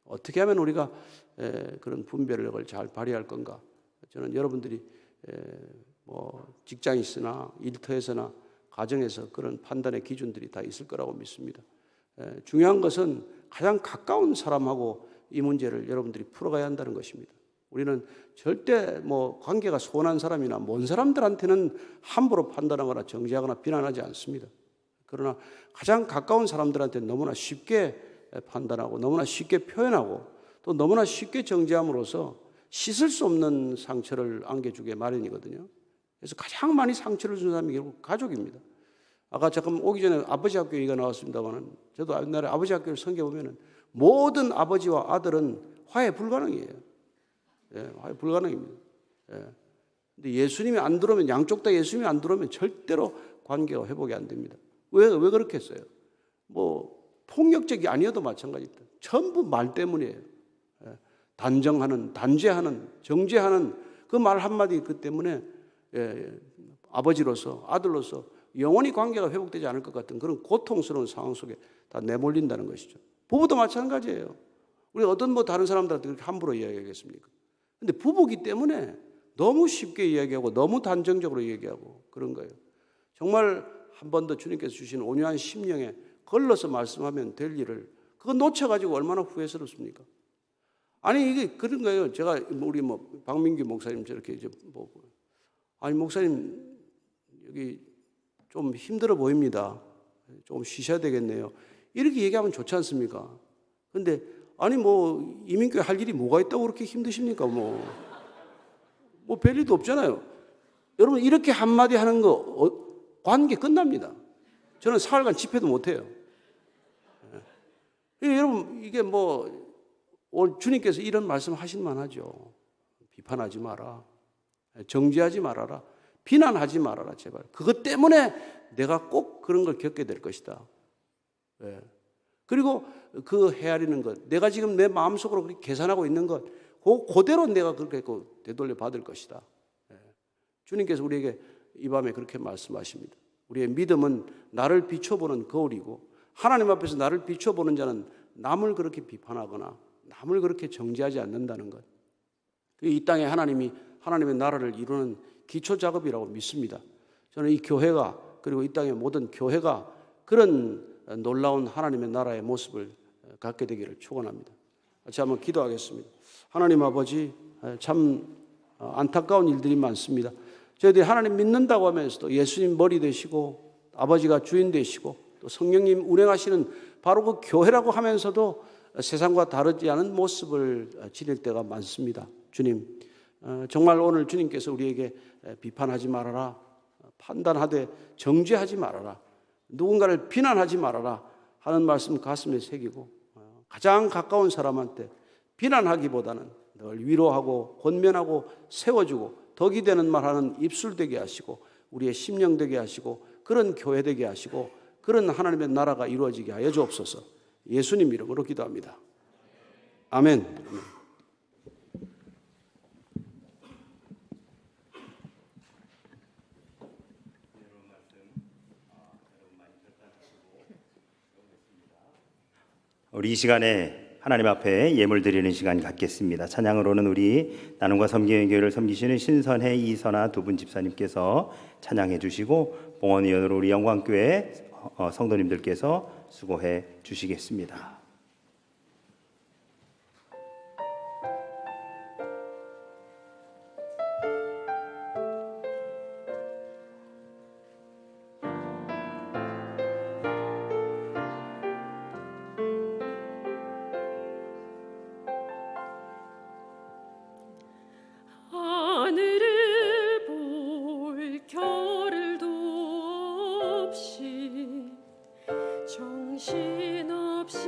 어떻게 하면 우리가 그런 분별력을 잘 발휘할 건가? 저는 여러분들이 뭐 직장에 있으나 일터에서나 가정에서 그런 판단의 기준들이 다 있을 거라고 믿습니다. 중요한 것은 가장 가까운 사람하고 이 문제를 여러분들이 풀어가야 한다는 것입니다. 우리는 절대 뭐 관계가 소원한 사람이나 먼 사람들한테는 함부로 판단하거나 정죄하거나 비난하지 않습니다. 그러나 가장 가까운 사람들한테 너무나 쉽게 판단하고 너무나 쉽게 표현하고 또 너무나 쉽게 정죄함으로써 씻을 수 없는 상처를 안겨주게 마련이거든요. 그래서 가장 많이 상처를 준 사람이 결국 가족입니다. 아까 잠깐 오기 전에 아버지 학교 얘기가 나왔습니다만, 저도 옛날에 아버지 학교를 섬겨보면 모든 아버지와 아들은 화해 불가능이에요. 화해 불가능입니다. 근데 예수님이 안 들어오면, 양쪽 다 예수님이 안 들어오면 절대로 관계가 회복이 안 됩니다. 왜 그렇게 했어요? 뭐 폭력적이 아니어도 마찬가지입니다. 전부 말 때문이에요. 단정하는, 단죄하는, 정죄하는 그 말 한마디 그 때문에 아버지로서 아들로서 영원히 관계가 회복되지 않을 것 같은 그런 고통스러운 상황 속에 다 내몰린다는 것이죠. 부부도 마찬가지예요. 우리 어떤 뭐 다른 사람들한테 그렇게 함부로 이야기하겠습니까? 근데 부부기 때문에 너무 쉽게 이야기하고 너무 단정적으로 얘기하고 그런 거예요. 정말 한 번 더 주님께서 주신 온유한 심령에 걸러서 말씀하면 될 일을 그거 놓쳐가지고 얼마나 후회스럽습니까? 아니 이게 그런 거예요. 제가 우리 뭐 박민규 목사님 저렇게 이제 보고, 아니 목사님 여기 좀 힘들어 보입니다. 좀 쉬셔야 되겠네요. 이렇게 얘기하면 좋지 않습니까? 근데 아니 뭐 이민교회 할 일이 뭐가 있다고 그렇게 힘드십니까? 뭐 별일도 없잖아요. 여러분 이렇게 한마디 하는 거 관계 끝납니다. 저는 사흘간 집회도 못해요. 여러분 이게 뭐 오늘 주님께서 이런 말씀 하실 만하죠. 비판하지 마라. 정죄하지 말아라. 비난하지 말아라 제발. 그것 때문에 내가 꼭 그런 걸 겪게 될 것이다. 그리고 그 헤아리는 것, 내가 지금 내 마음속으로 그렇게 계산하고 있는 것, 그대로 내가 그렇게 되돌려 받을 것이다. 주님께서 우리에게 이 밤에 그렇게 말씀하십니다. 우리의 믿음은 나를 비춰보는 거울이고 하나님 앞에서 나를 비춰보는 자는 남을 그렇게 비판하거나 남을 그렇게 정죄하지 않는다는 것. 이 땅에 하나님이 하나님의 나라를 이루는 기초 작업이라고 믿습니다. 저는 이 교회가 그리고 이 땅의 모든 교회가 그런 놀라운 하나님의 나라의 모습을 갖게 되기를 축원합니다. 같이 한번 기도하겠습니다. 하나님 아버지, 참 안타까운 일들이 많습니다. 저희들이 하나님 믿는다고 하면서도 예수님 머리 되시고 아버지가 주인 되시고 또 성령님 운행하시는 바로 그 교회라고 하면서도 세상과 다르지 않은 모습을 지닐 때가 많습니다. 주님, 정말 오늘 주님께서 우리에게 비판하지 말아라, 판단하되 정죄하지 말아라, 누군가를 비난하지 말아라 하는 말씀 가슴에 새기고 가장 가까운 사람한테 비난하기보다는 늘 위로하고 권면하고 세워주고 덕이 되는 말하는 입술 되게 하시고 우리의 심령 되게 하시고 그런 교회 되게 하시고 그런 하나님의 나라가 이루어지게 하여 주옵소서. 예수님 이름으로 기도합니다. 아멘. 우리 이 시간에 하나님 앞에 예물 드리는 시간 갖겠습니다. 찬양으로는 우리 나눔과 섬기는 교회를 섬기시는 신선혜 이선아 두 분 집사님께서 찬양해 주시고 봉헌위원으로 우리 영광교회 성도님들께서 수고해 주시겠습니다. 하늘을 볼 겨를도 없이 정신없이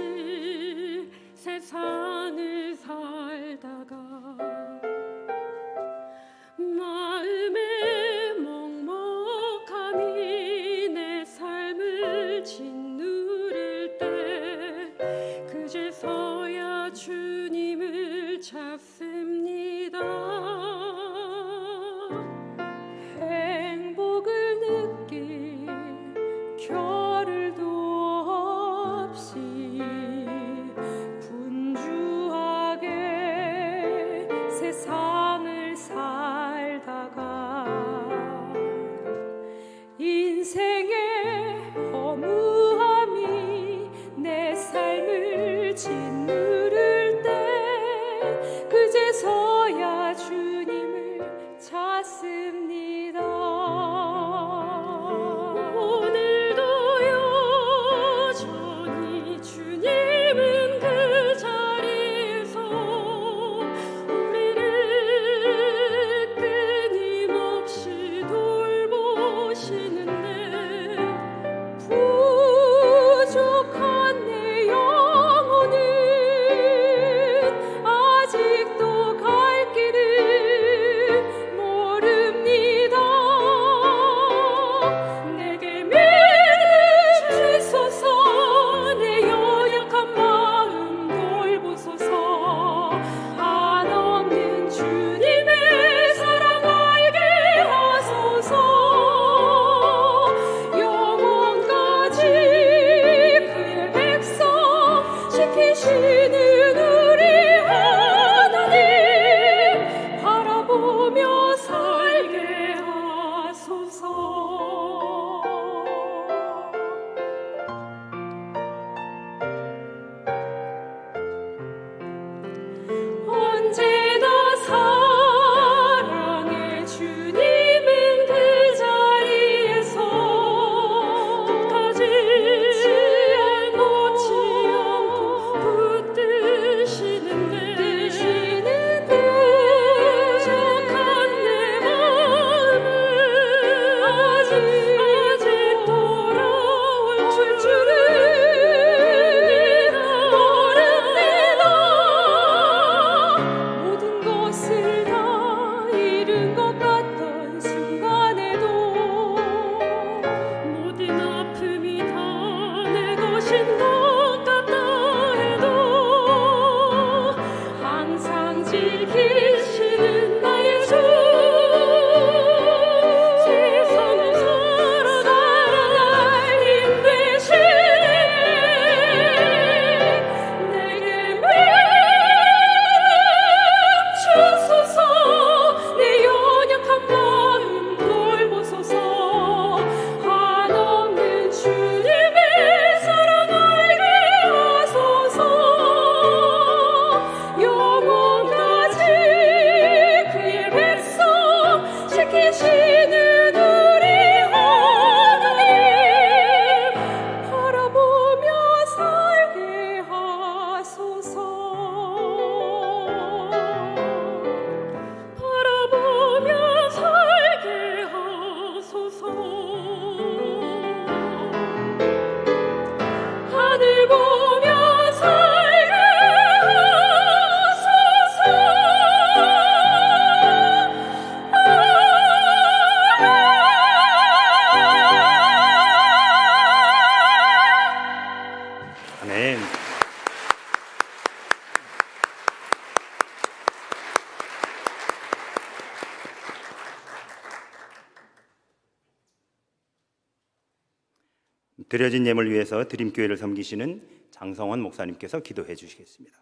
드려진 예물 위해서 드림교회를 섬기시는 장성원 목사님께서 기도해 주시겠습니다.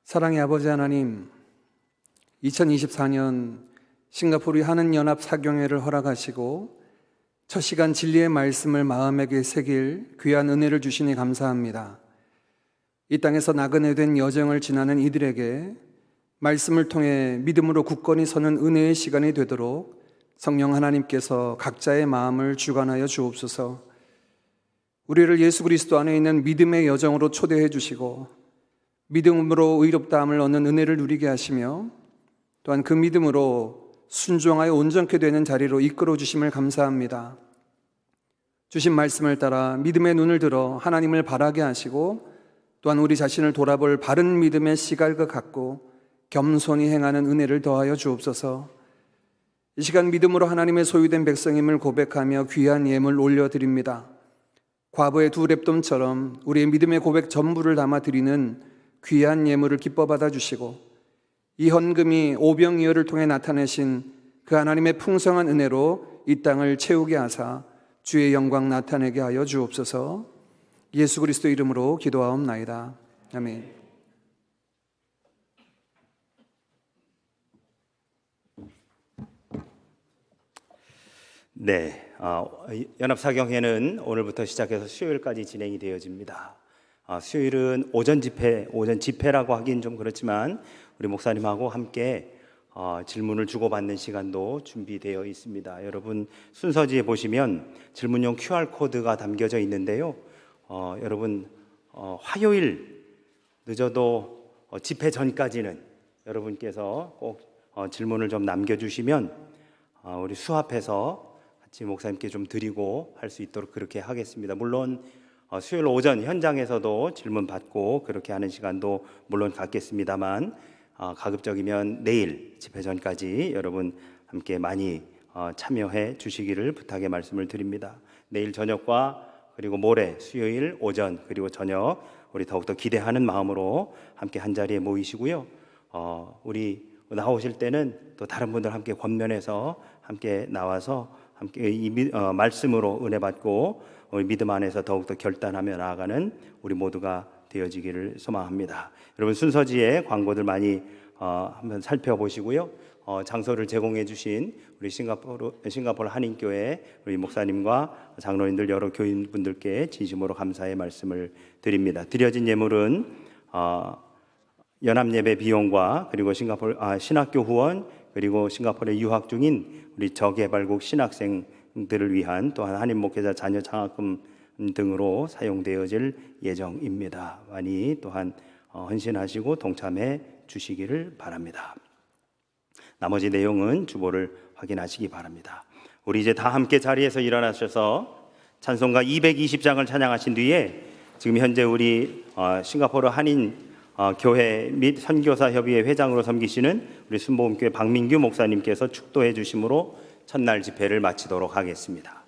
사랑의 아버지 하나님, 2024년 싱가포르 한은연합 사경회를 허락하시고 첫 시간 진리의 말씀을 마음에게 새길 귀한 은혜를 주시니 감사합니다. 이 땅에서 나그네 된 여정을 지나는 이들에게 말씀을 통해 믿음으로 굳건히 서는 은혜의 시간이 되도록 성령 하나님께서 각자의 마음을 주관하여 주옵소서. 우리를 예수 그리스도 안에 있는 믿음의 여정으로 초대해 주시고 믿음으로 의롭다함을 얻는 은혜를 누리게 하시며 또한 그 믿음으로 순종하여 온전케 되는 자리로 이끌어 주심을 감사합니다. 주신 말씀을 따라 믿음의 눈을 들어 하나님을 바라게 하시고 또한 우리 자신을 돌아볼 바른 믿음의 시각을 갖고 겸손히 행하는 은혜를 더하여 주옵소서. 이 시간 믿음으로 하나님의 소유된 백성임을 고백하며 귀한 예물 올려드립니다. 과부의 두 렙돔처럼 우리의 믿음의 고백 전부를 담아 드리는 귀한 예물을 기뻐 받아주시고 이 헌금이 오병이어를 통해 나타내신 그 하나님의 풍성한 은혜로 이 땅을 채우게 하사 주의 영광 나타내게 하여 주옵소서. 예수 그리스도 이름으로 기도하옵나이다. 아멘. 네, 연합사경회는 오늘부터 시작해서 수요일까지 진행이 되어집니다. 수요일은 오전 집회라고 하긴 좀 그렇지만 우리 목사님하고 함께 질문을 주고받는 시간도 준비되어 있습니다. 여러분 순서지에 보시면 질문용 QR코드가 담겨져 있는데요. 여러분 화요일 늦어도 집회 전까지는 여러분께서 꼭 질문을 좀 남겨주시면 우리 수합해서 같이 목사님께 좀 드리고 할 수 있도록 그렇게 하겠습니다. 물론 수요일 오전 현장에서도 질문 받고 그렇게 하는 시간도 물론 갖겠습니다만 가급적이면 내일 집회 전까지 여러분 함께 많이 참여해 주시기를 부탁의 말씀을 드립니다. 내일 저녁과 그리고 모레 수요일 오전 그리고 저녁 우리 더욱더 기대하는 마음으로 함께 한자리에 모이시고요. 우리 나오실 때는 또 다른 분들 함께 권면해서 함께 나와서 함께 이 말씀으로 은혜 받고 우리 믿음 안에서 더욱더 결단하며 나아가는 우리 모두가 되어지기를 소망합니다. 여러분 순서지에 광고들 많이 한번 살펴보시고요. 장소를 제공해 주신 우리 싱가포르 한인교회 우리 목사님과 장로님들 여러 교인분들께 진심으로 감사의 말씀을 드립니다. 드려진 예물은 연합예배 비용과 그리고 신학교 후원 그리고 싱가포르에 유학 중인 우리 저개발국 신학생들을 위한 또한 한인 목회자 자녀 장학금 등으로 사용되어질 예정입니다. 많이 또한 헌신하시고 동참해 주시기를 바랍니다. 나머지 내용은 주보를 확인하시기 바랍니다. 우리 이제 다 함께 자리에서 일어나셔서 찬송가 220장을 찬양하신 뒤에 지금 현재 우리 싱가포르 한인 교회 및 선교사 협의회 회장으로 섬기시는 우리 순복음교회 박민규 목사님께서 축도해 주심으로 첫날 집회를 마치도록 하겠습니다.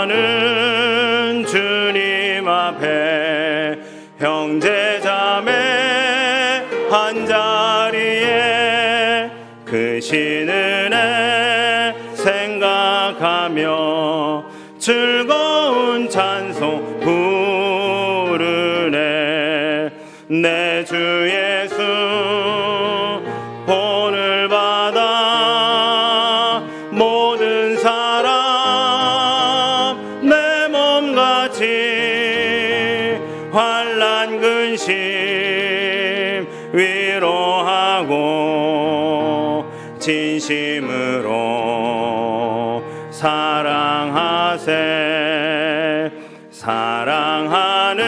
사랑하는 주님 앞에 형제자매 한자리에 그 신은혜 생각하며 즐거운 찬송 부르네. 내 주 예수 본을 받아 모든 사람 내 몸같이 환난 근심 위로하고 진심으로 사랑하세. 사랑하는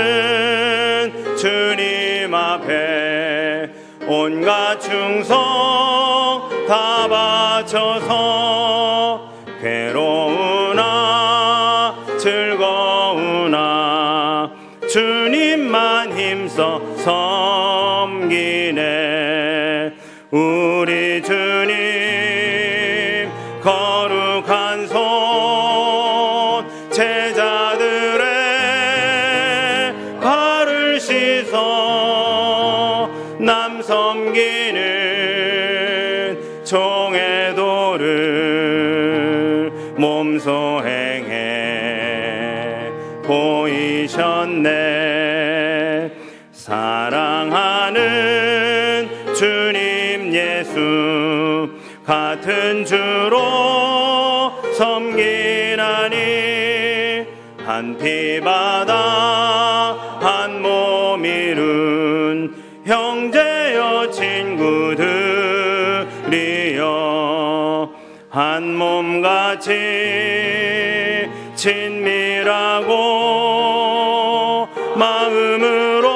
주님 앞에 온갖 충성 다 바쳐서 괴로우나 즐거우나 주님만 힘써 섬기네. 우리 주님 거룩한 손 제자들의 발을 씻어 남 섬기는 종의 도를 몸소 행해 보이셨네. 사랑하는 주님 예수 같은 주로 섬기나니 한 피바다 한 몸 이룬 형제여 친구들이여 한 몸같이 친밀하고 마음으로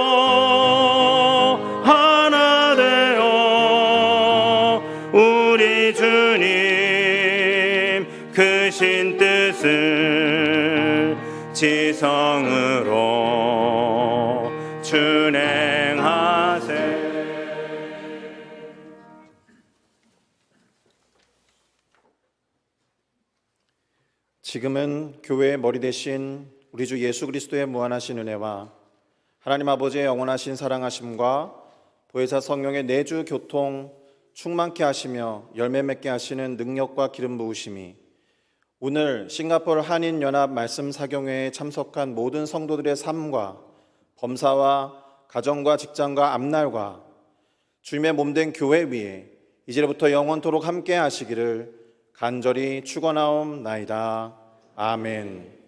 하나 되어 우리 주님 크신 뜻을 지성으로 준행하세. 지금은 교회의 머리 대신 우리 주 예수 그리스도의 무한하신 은혜와 하나님 아버지의 영원하신 사랑하심과 보혜사 성령의 내주 교통 충만케 하시며 열매 맺게 하시는 능력과 기름 부으심이 오늘 싱가포르 한인연합 말씀 사경회에 참석한 모든 성도들의 삶과 범사와 가정과 직장과 앞날과 주님의 몸된 교회 위에 이제부터 영원토록 함께 하시기를 간절히 축원하옵나이다. 아멘.